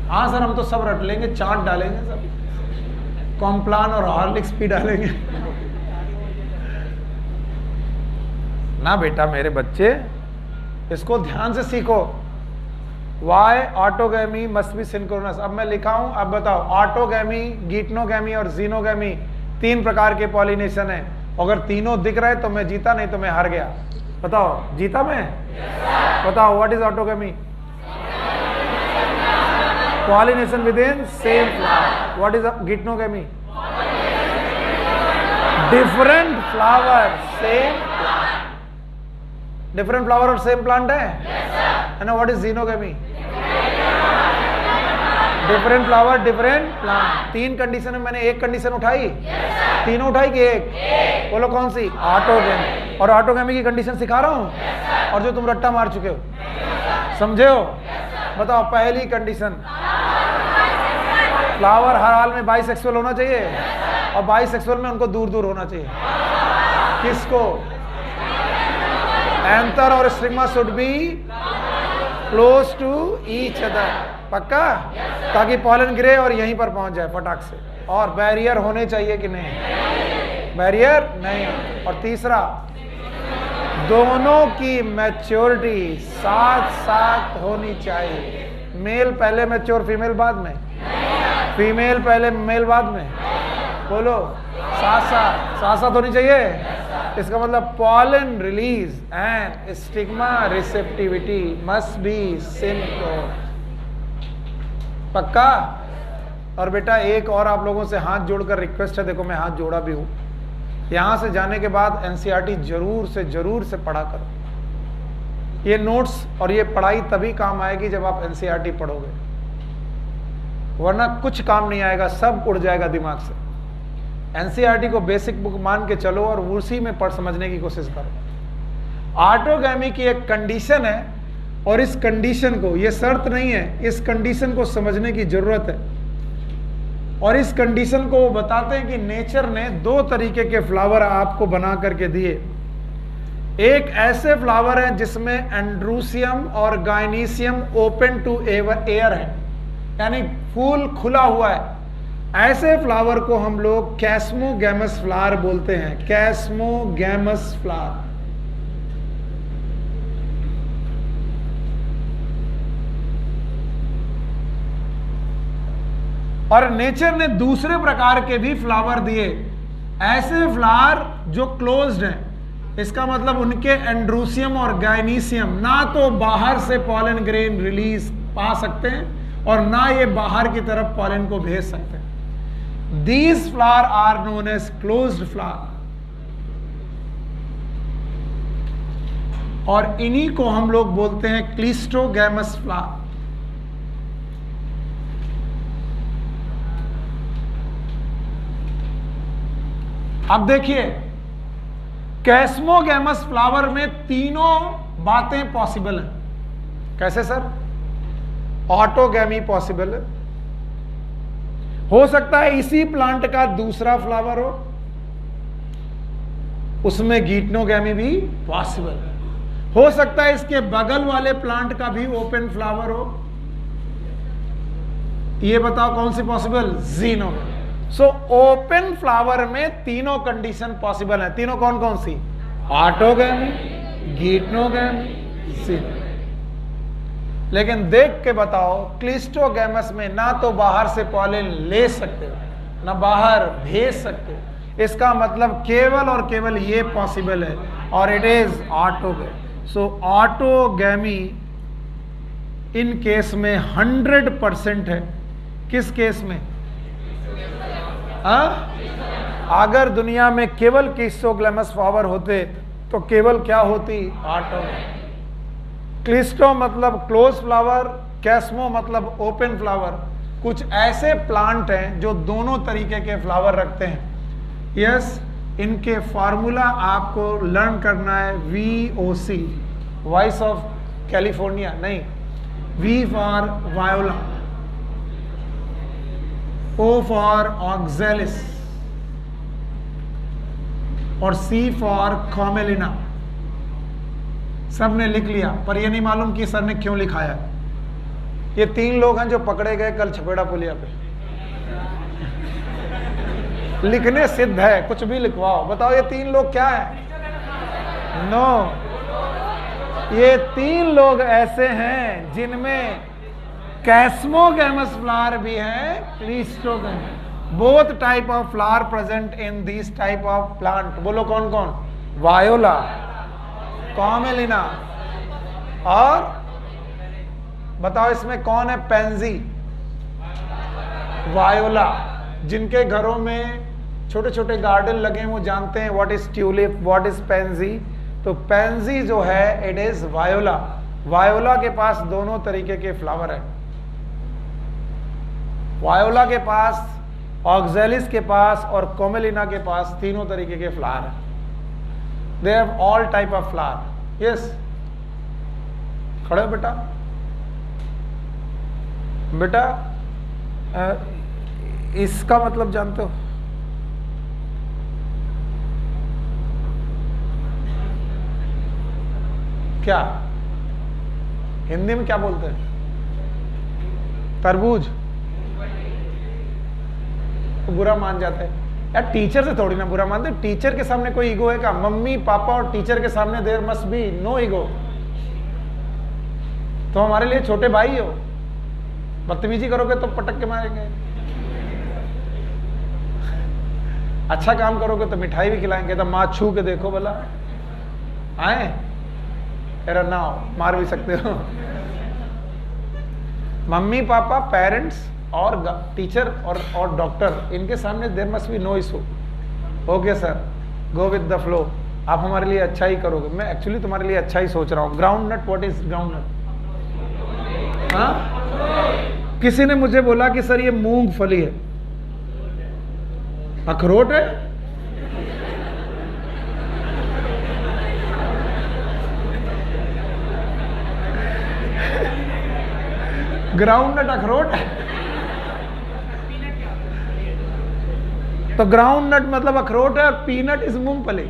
हाँ सर हम तो सब रट लेंगे, चाट डालेंगे सब, कॉम्प्लान और हॉर्लिक्स भी डालेंगे। ना बेटा मेरे बच्चे, इसको ध्यान से सीखो। Why autogamy must be synchronous. अब मैं लिखा हूं, अब बताओ ऑटोगैमी, गीटनोगैमी और जीनोगैमी 3 प्रकार के पॉलिनेशन है। अगर तीनों दिख रहे तो मैं जीता, नहीं तो मैं हार गया। बताओ जीता मैं? बताओ what is autogamy? Pollination within same flower. What is geitonogamy? Different flower same plant. Different flower और सेम प्लांट है ना। What is xenogamy? Different flower different plant. 3 condition में मैंने एक कंडीशन उठाई, तीनों उठाई कि एक? बोलो कौन सी? ऑटोगैमी। और ऑटोगैमी की कंडीशन सिखा रहा हूं और जो तुम रट्टा मार चुके हो, समझे हो? बताओ पहली कंडीशन, फ्लावर हर हाल में बाइसेक्सुअल होना चाहिए और बाइसेक्सुअल में उनको दूर दूर होना चाहिए। किसको? एंथर और stigma should be close to each other. पक्का? ताकि पॉलन गिरे और यहीं पर पहुंच जाए फटाक से। और बैरियर होने चाहिए कि नहीं? बैरियर नहीं। और तीसरा, दोनों की मैच्योरिटी साथ साथ होनी चाहिए। मेल पहले मैच्योर, फीमेल बाद में? फीमेल पहले मेल बाद में? बोलो साथ साथ होनी चाहिए। इसका मतलब pollen release and stigma receptivity must be synchronous. पक्का? और बेटा एक और आप लोगों से हाथ जोड़कर रिक्वेस्ट है, देखो मैं हाथ जोड़ा भी हूं, यहां से जाने के बाद एनसीईआरटी जरूर से पढ़ा करो। ये नोट्स और ये पढ़ाई तभी काम आएगी जब आप एनसीईआरटी पढ़ोगे, वरना कुछ काम नहीं आएगा, सब उड़ जाएगा दिमाग से। एनसीईआरटी को बेसिक बुक मान के चलो और उसी में पढ़ समझने की कोशिश करो। ऑटोगैमी की एक कंडीशन है और इस कंडीशन को, ये शर्त नहीं है, इस कंडीशन को समझने की जरूरत है। और इस कंडीशन को वो बताते हैं कि नेचर ने 2 तरीके के फ्लावर आपको बना करके दिए। एक ऐसे फ्लावर है जिसमें एंड्रूसियम और गाइनीसियम ओपन टू एयर है, यानी फूल खुला हुआ है। ऐसे फ्लावर को हम लोग कैस्मोगैमस फ्लावर बोलते हैं। कैस्मोगैमस फ्लावर। और नेचर ने दूसरे प्रकार के भी फ्लावर दिए, ऐसे फ्लावर जो क्लोज्ड हैं। इसका मतलब उनके एंड्रूसियम और गाइनीसियम ना तो बाहर से पॉलन ग्रेन रिलीज पा सकते हैं और ना ये बाहर की तरफ पॉलन को भेज सकते हैं। These flowers are known as closed flower। और इन्हीं को हम लोग बोलते हैं क्लिस्टोगैमस फ्लावर। अब देखिए, कैस्मोगैमस फ्लावर में तीनों बातें पॉसिबल हैं। कैसे सर? ऑटोगैमी पॉसिबल है, हो सकता है इसी प्लांट का दूसरा फ्लावर हो, उसमें गीटनोगैमी भी पॉसिबल है। हो सकता है इसके बगल वाले प्लांट का भी ओपन फ्लावर हो। ये बताओ कौन सी possible? Xenogamy. So open flower में तीनों कंडीशन पॉसिबल है। तीनों कौन कौन सी? Autogamy, geitonogamy, xenogamy. लेकिन देख के बताओ, क्लिस्टोगैमस में ना तो बाहर से पॉलिन ले सकते हो, ना बाहर भेज सकते हो। इसका मतलब केवल और केवल ये पॉसिबल है, और it is autogamy. So autogamy in case में 100% है। किस केस में? अगर दुनिया में केवल क्लिस्टोगैमस फ्लावर होते तो केवल क्या होती? ऑटोगैमी। क्लिस्टो मतलब क्लोज फ्लावर, कैस्मो मतलब ओपन फ्लावर। कुछ ऐसे प्लांट हैं जो दोनों तरीके के फ्लावर रखते हैं। यस, इनके फॉर्मूला आपको लर्न करना है। VOC, वॉइस ऑफ कैलिफोर्निया, नहीं, V for voila, O for oxalis और C फॉर कॉमेलिना। सबने लिख लिया, पर ये नहीं मालूम कि सर ने क्यों लिखाया। ये 3 लोग हैं जो पकड़े गए कल छपेड़ा पुलिया पे। लिखने सिद्ध है, कुछ भी लिखवाओ। बताओ ये 3 लोग क्या है? नो, ये 3 लोग ऐसे हैं जिनमें कैस्मोगैमस फ्लावर भी है, cleistogamous. Both type of flower present in this type of plant. बोलो कौन कौन? वायोला, कॉमेलिना, और बताओ इसमें कौन है? Pansy, voila. जिनके घरों में छोटे छोटे गार्डन लगे हैं वो जानते हैं what is tulip, what is pansy. तो पेंजी जो है इट इज वायोला। वायोला के पास दोनों तरीके के फ्लावर हैं। वायोला के पास, ऑक्जेलिस के पास और कोमेलिना के पास तीनों तरीके के फ्लावर हैं। They have all type of flower. Yes. खड़े हो बेटा? बेटा इसका मतलब जानते हो? क्या हिंदी में क्या बोलते हैं? तरबूज। तो बुरा मान जाता है यार, टीचर से थोड़ी ना बुरा मानते। टीचर के सामने कोई ईगो है क्या? मम्मी पापा और टीचर के सामने there must be no ego. तो हमारे लिए छोटे भाई हो, बदतमीजी करोगे तो पटक के मारेंगे, अच्छा काम करोगे तो मिठाई भी खिलाएंगे। तो माँ छू के देखो भला, आए तेरा ना हो, मार भी सकते हो। मम्मी पापा, पेरेंट्स और टीचर और डॉक्टर, इनके सामने there must be no issue. Okay sir, go with the flow. आप हमारे लिए अच्छा ही करोगे। मैं एक्चुअली तुम्हारे लिए अच्छा ही सोच रहा हूँ। Groundnut, what is groundnut? हाँ, किसी ने मुझे बोला कि सर ये मूंगफली है। अखरोट है? ग्राउंड नट अखरोट है? तो ग्राउंड नट मतलब अखरोट है और पीनट इज मूंगफली।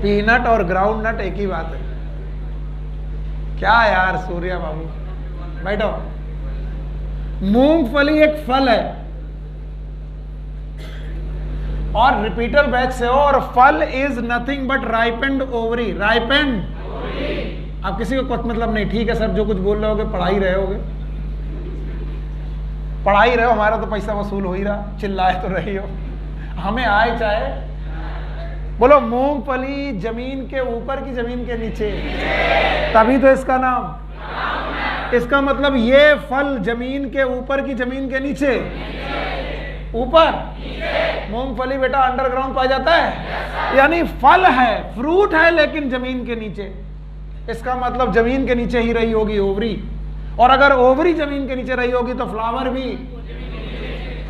पीनट और ग्राउंड नट एक ही बात है क्या यार? सूर्या बाबू बैठो। मूंगफली एक फल है और रिपीटर बैच से हो, और फल is nothing but ripened ovary. Ripened, अब किसी को कुछ मतलब नहीं। ठीक है सर, जो कुछ बोल रहे होगे पढ़ा ही रहे होगे, पढ़ा ही रहे हो, हमारा तो पैसा वसूल हो ही रहा, चिल्लाए तो रही हो, हमें आए चाहे। बोलो मूंगफली जमीन के ऊपर की जमीन के नीचे, तभी तो इसका नाम। इसका मतलब ये फल जमीन के ऊपर की जमीन के नीचे, ऊपर मूंगफली बेटा अंडरग्राउंड पाया जाता है, यानी फल है, फ्रूट है, लेकिन जमीन के नीचे। इसका मतलब जमीन के नीचे ही रही होगी ओवरी, और अगर ओवरी जमीन के नीचे रही होगी तो फ्लावर भी।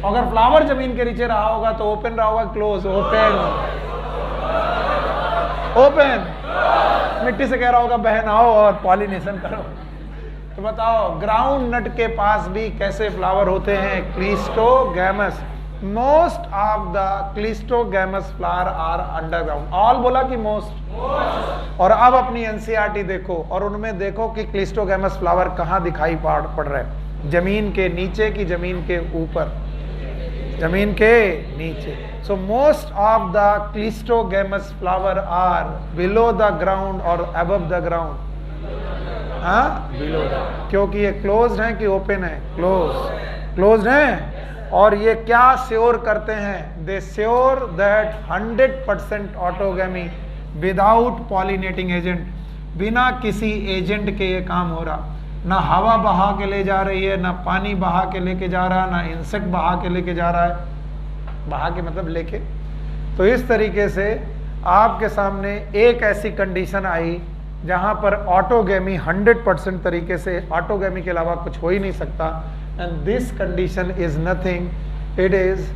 अगर फ्लावर जमीन के नीचे रहा होगा तो ओपन रहा होगा, क्लोज, ओपन, ओपन। मिट्टी से कह रहा होगा बहन आओ और पॉलिनेशन करो। तो बताओ ग्राउंड नट के पास भी कैसे फ्लावर होते हैं? Cleistogamous. Most of the cleistogamous flower are underground. All बोला कि मोस्ट? और अब अपनी एनसीईआरटी देखो और उनमें देखो कि क्लिस्टोगैमस फ्लावर कहां दिखाई पड़ रहा है, जमीन के नीचे की जमीन के ऊपर? जमीन के नीचे। So most of the cleistogamous flower are below the ground और above the ground. Below the, क्योंकि ये क्लोज्ड है कि ओपन है? क्लोज्ड है। और ये क्या श्योर करते हैं? They sure that 100% autogamy without pollinating agent. बिना किसी एजेंट के ये काम हो रहा। ना हवा बहा के ले जा रही है, ना पानी बहा के लेके जा रहा है, ना इंसेक्ट बहा के लेके जा रहा है। बहा के मतलब लेके। तो इस तरीके से आपके सामने एक ऐसी कंडीशन आई जहां पर ऑटोगैमी 100% तरीके से, ऑटोगैमी के अलावा कुछ हो ही नहीं सकता। And this condition is nothing, it is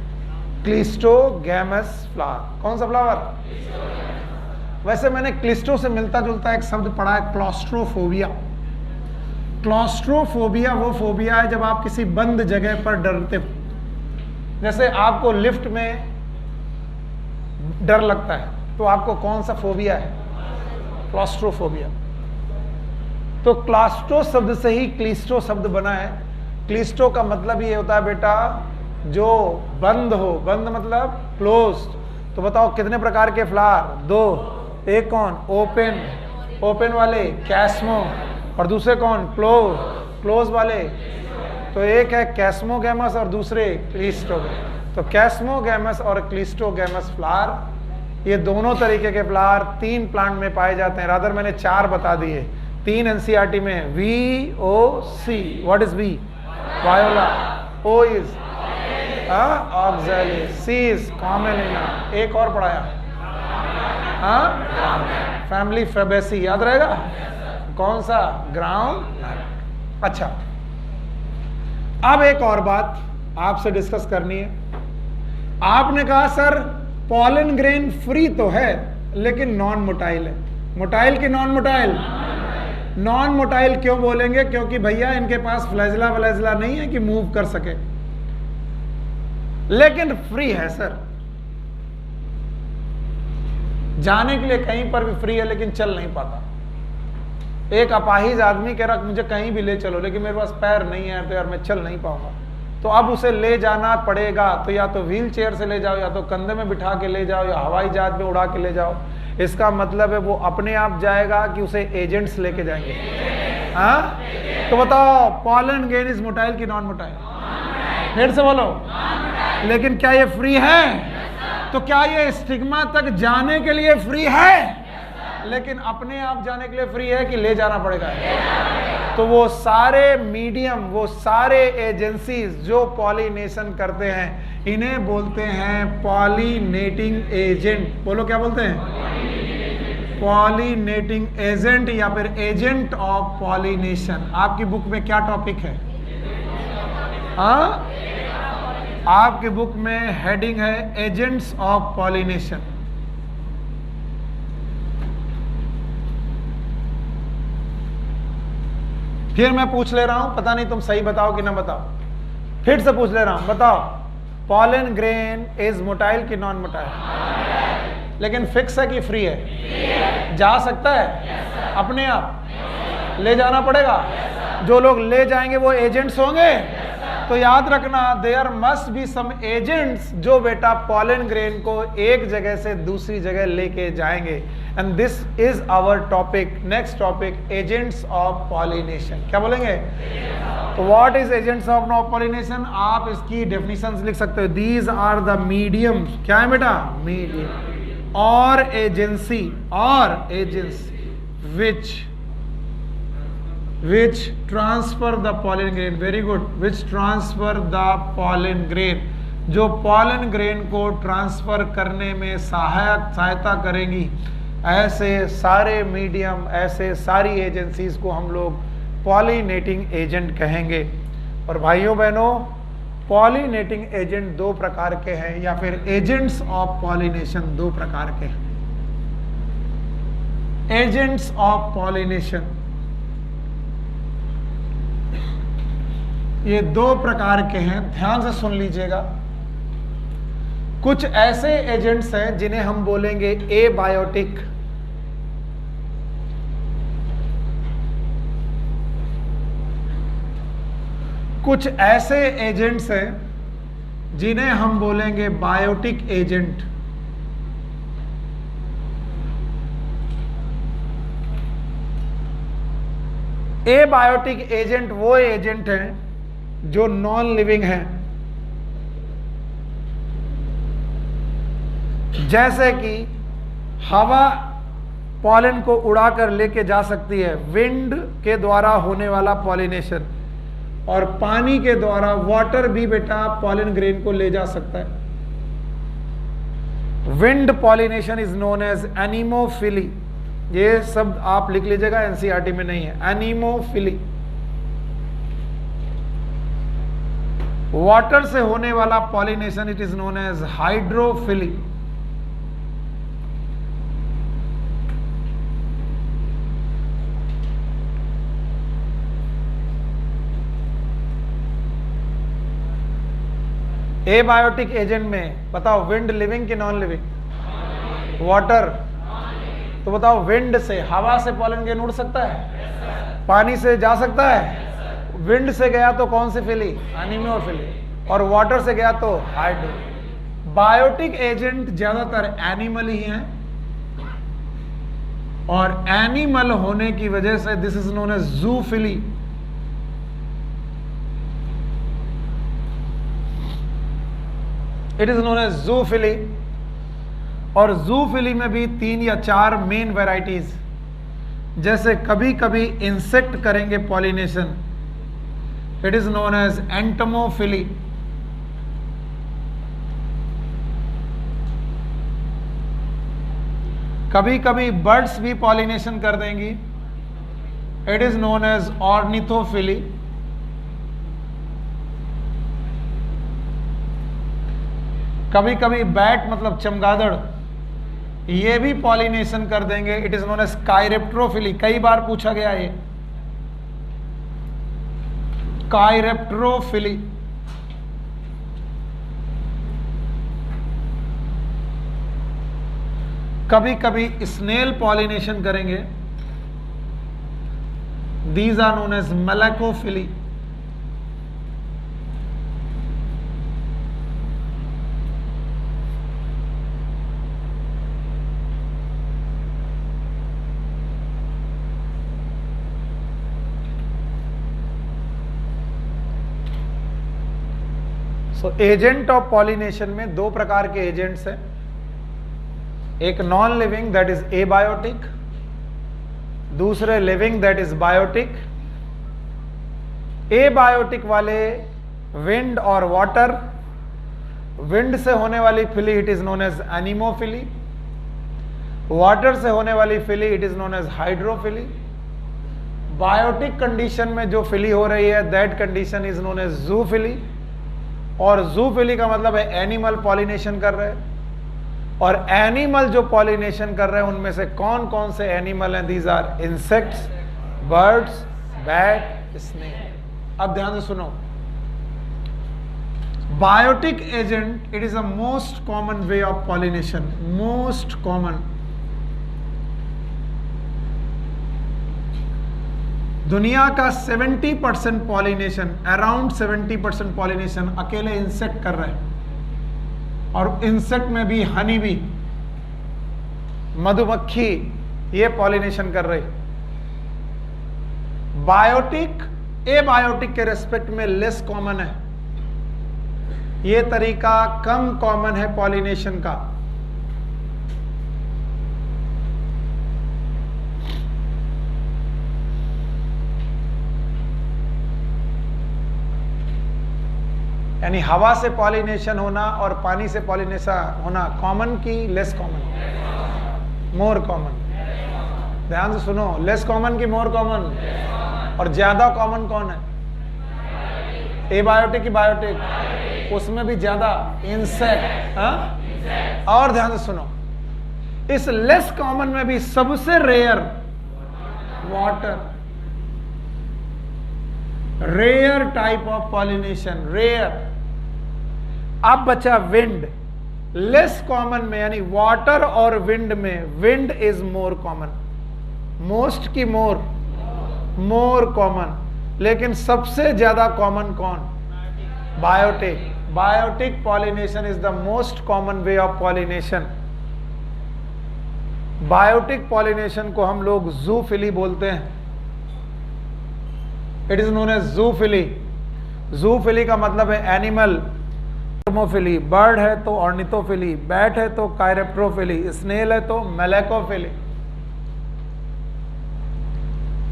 cleistogamous flower. कौन सा फ्लावर? वैसे मैंने क्लिस्टो से मिलता जुलता एक शब्द पढ़ा है, क्लॉस्ट्रोफोबिया। क्लॉस्ट्रोफोबिया वो फोबिया है जब आप किसी बंद जगह पर डरते हो। जैसे आपको लिफ्ट में डर लगता है तो आपको कौन सा फोबिया है? क्लॉस्ट्रोफोबिया। तो क्लास्ट्रो शब्द से ही क्लिस्टो शब्द बना है। क्लिस्टो का मतलब ये होता है बेटा जो बंद हो। बंद मतलब क्लोज्ड। तो बताओ कितने प्रकार के फ्लावर? 2। एक कौन? ओपन। ओपन वाले कैस्मो, और दूसरे कौन? क्लोज वाले। तो एक है कैस्मोगैमस और दूसरे क्लिस्टोगैमस। तो कैस्मोगैमस और क्लिस्टोगैमस फ्लावर, ये दोनों तरीके के फ्लावर 3 प्लांट में पाए जाते हैं। रादर मैंने 4 बता दिए, 3 एनसीईआरटी में। VOC, what is V? Viola. O is Oxalis, C is Commelina. एक और पढ़ाया, फैमिली फेबेसी, याद रहेगा? कौन सा? ग्राउंड। अच्छा, अब एक और बात आपसे डिस्कस करनी है। आपने कहा सर पॉलन ग्रेन फ्री तो है लेकिन नॉन मोटाइल है। मोटाइल की नॉन मोटाइल? नॉन मोटाइल क्यों बोलेंगे? क्योंकि भैया इनके पास फ्लैजला वलैजला नहीं है कि मूव कर सके, लेकिन फ्री है सर। जाने के लिए कहीं पर भी फ्री है लेकिन चल नहीं पाता। एक अपाहिज आदमी कह रहा मुझे कहीं भी ले चलो, लेकिन मेरे पास पैर नहीं है तो यार मैं चल नहीं पाऊंगा। तो अब उसे ले जाना पड़ेगा, तो या तो व्हील चेयर से ले जाओ, या तो कंधे में बिठा के ले जाओ, या हवाई जहाज में उड़ा के ले जाओ। इसका मतलब है वो अपने आप जाएगा कि उसे एजेंट्स लेके जाएंगे? हाँ, तो बताओ पॉलन ग्रेन इज मोटाइल की नॉन मोटाइल? फिर से बोलो। लेकिन क्या ये फ्री है? तो क्या ये स्टिग्मा तक जाने के लिए फ्री है? लेकिन अपने आप जाने के लिए फ्री है कि ले जाना पड़ेगा? तो वो सारे मीडियम, वो सारे एजेंसीज जो पॉलिनेशन करते हैं, इन्हें बोलते हैं पॉलिनेटिंग एजेंट। बोलो क्या बोलते हैं? पॉलिनेटिंग एजेंट या फिर एजेंट ऑफ पॉलिनेशन। आपकी बुक में क्या टॉपिक है? हाँ, आपकी बुक में हेडिंग है एजेंट्स ऑफ पॉलिनेशन। फिर मैं पूछ ले रहा हूं, पता नहीं तुम सही बताओ कि ना बताओ। फिर से पूछ ले रहा हूं, बताओ पॉलन ग्रेन इज मोटाइल कि नॉन मोटाइल? लेकिन फिक्स है कि फ्री है? जा सकता है अपने आप? ले जाना पड़ेगा? जो लोग ले जाएंगे वो एजेंट्स होंगे। तो याद रखना there must be some agents जो बेटा पॉलन ग्रेन को एक जगह से दूसरी जगह लेके जाएंगे। And this is our topic, next topic, agents of pollination. क्या बोलेंगे? तो what is agents of pollination? आप इसकी डेफिनेशंस लिख सकते हो। These are the mediums. क्या है बेटा? मीडियम और एजेंसी, और agency which transfer the pollen grain, very good, which transfer the pollen grain, जो pollen grain को ट्रांसफर करने में सहायता करेंगी। ऐसे सारे मीडियम, ऐसे सारी एजेंसीज को हम लोग पॉलिनेटिंग एजेंट कहेंगे। और भाइयों बहनों, पॉलिनेटिंग एजेंट दो प्रकार के हैं, या फिर एजेंट्स ऑफ पॉलिनेशन दो प्रकार के हैं। एजेंट्स ऑफ पॉलिनेशन ये दो प्रकार के हैं, ध्यान से सुन लीजिएगा। कुछ ऐसे एजेंट्स हैं जिन्हें हम बोलेंगे एबायोटिक, कुछ ऐसे एजेंट्स हैं जिन्हें हम बोलेंगे बायोटिक एजेंट। एबायोटिक एजेंट वो एजेंट हैं जो नॉन लिविंग हैं, जैसे कि हवा पॉलन को उड़ाकर लेके जा सकती है, विंड के द्वारा होने वाला पॉलिनेशन, और पानी के द्वारा वाटर भी बेटा पॉलन ग्रेन को ले जा सकता है। Wind pollination is known as anemophily. ये शब्द आप लिख लीजिएगा, एनसीईआरटी में नहीं है, एनीमोफिली। वाटर से होने वाला pollination it is known as hydrophily. Abiotic agent में बताओ, विंड लिविंग कि नॉन लिविंग? वाटर। तो बताओ, विंड से, हवा से पॉलन ग्रेन उड़ सकता है? पानी से जा सकता है? विंड से गया तो कौन सी फिली? एनीमोफिली। और वाटर से गया तो हाइड्रो। बायोटिक एजेंट ज्यादातर एनिमल ही हैं, और एनिमल होने की वजह से this is known as zoophily. It is known as zoophily. और जूफिली में भी 3 या 4 मेन वेराइटीज, जैसे कभी कभी इंसेक्ट करेंगे pollination, it is known as entomophily. कभी कभी बर्ड्स भी पॉलिनेशन कर देंगी, it is known as ornithophily. कभी कभी बैट मतलब चमगादड़, ये भी पॉलिनेशन कर देंगे, it is known as chiropterophily. कई बार पूछा गया ये, काइरेप्ट्रोफिली। कभी कभी स्नेल पॉलिनेशन करेंगे, these are known as malacophily. So agent of pollination में दो प्रकार के एजेंट्स हैं, एक non living that is abiotic, दूसरे living that is biotic. Abiotic वाले विंड और वाटर, विंड से होने वाली phily it is known as anemophily, water से होने वाली phily it is known as hydrophily. Biotic condition में जो फिली हो रही है that condition is known as zoophily. और जूफिली का मतलब है एनिमल पॉलिनेशन कर रहे हैं, और एनिमल जो पॉलिनेशन कर रहे हैं उनमें से कौन कौन से एनिमल हैं? These are insects, birds, bat, snake. अब ध्यान से सुनो, biotic agent it is a most common way of pollination, most common. दुनिया का 70% पॉलिनेशन, अराउंड 70% पॉलिनेशन अकेले इंसेक्ट कर रहे हैं, और इंसेक्ट में भी हनी बी, मधुमक्खी, ये पॉलिनेशन कर रही। बायोटिक एबायोटिक के रेस्पेक्ट में लेस कॉमन है, ये तरीका कम कॉमन है पॉलिनेशन का। यानी हवा से पॉलिनेशन होना और पानी से पॉलिनेशन होना कॉमन की लेस कॉमन? More common. ध्यान से सुनो, लेस कॉमन की मोर कॉमन? और ज्यादा कॉमन कौन है? एबायोटिक की बायोटिक? उसमें भी ज्यादा इंसेक्ट। और ध्यान से सुनो, इस लेस कॉमन में भी सबसे rare water, rare type of pollination, rare. अब बचा विंड। लेस कॉमन में यानी वाटर और विंड में wind is more common, most की मोर कॉमन। लेकिन सबसे ज्यादा कॉमन कौन? Biotic. Biotic pollination is the most common way of pollination. Biotic pollination को हम लोग जूफिली बोलते हैं। It is known as zoophily. Zoophily का मतलब है एनिमल। ऑर्निथोफिली, बर्ड है तो ऑर्निथोफिली, बैट है तो कायरेप्टोफिली, स्नेल है तो मेलेकोफिली।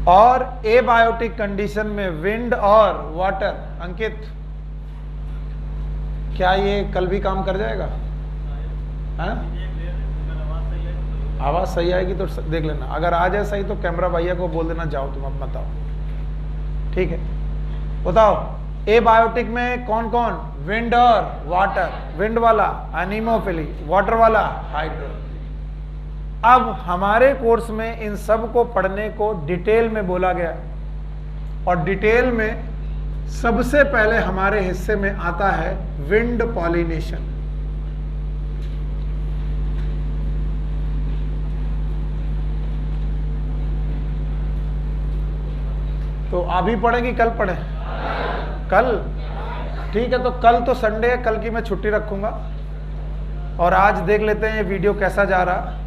और एबायोटिक कंडीशन में विंड और वाटर। अंकित, क्या ये कल भी काम कर जाएगा? आवाज सही आएगी तो देख लेना, अगर आ जाए सही तो कैमरा भैया को बोल देना जाओ तुम अब बताओ, ठीक है? बताओ एबायोटिक में कौन कौन? विंड और वाटर। विंड वाला एनीमोफिली, वाटर वाला हाइड्रो। अब हमारे कोर्स में इन सब को पढ़ने को डिटेल में बोला गया, और डिटेल में सबसे पहले हमारे हिस्से में आता है विंड पॉलिनेशन। तो अभी पढ़े कि कल पढ़े? कल, ठीक है। तो कल तो संडे है, कल की मैं छुट्टी रखूंगा, और आज देख लेते हैं ये वीडियो कैसा जा रहा।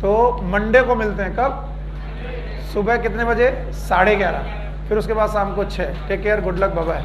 तो मंडे को मिलते हैं। कब? सुबह कितने बजे? 11:30। फिर उसके बाद शाम को 6। Take care, good luck, bye bye.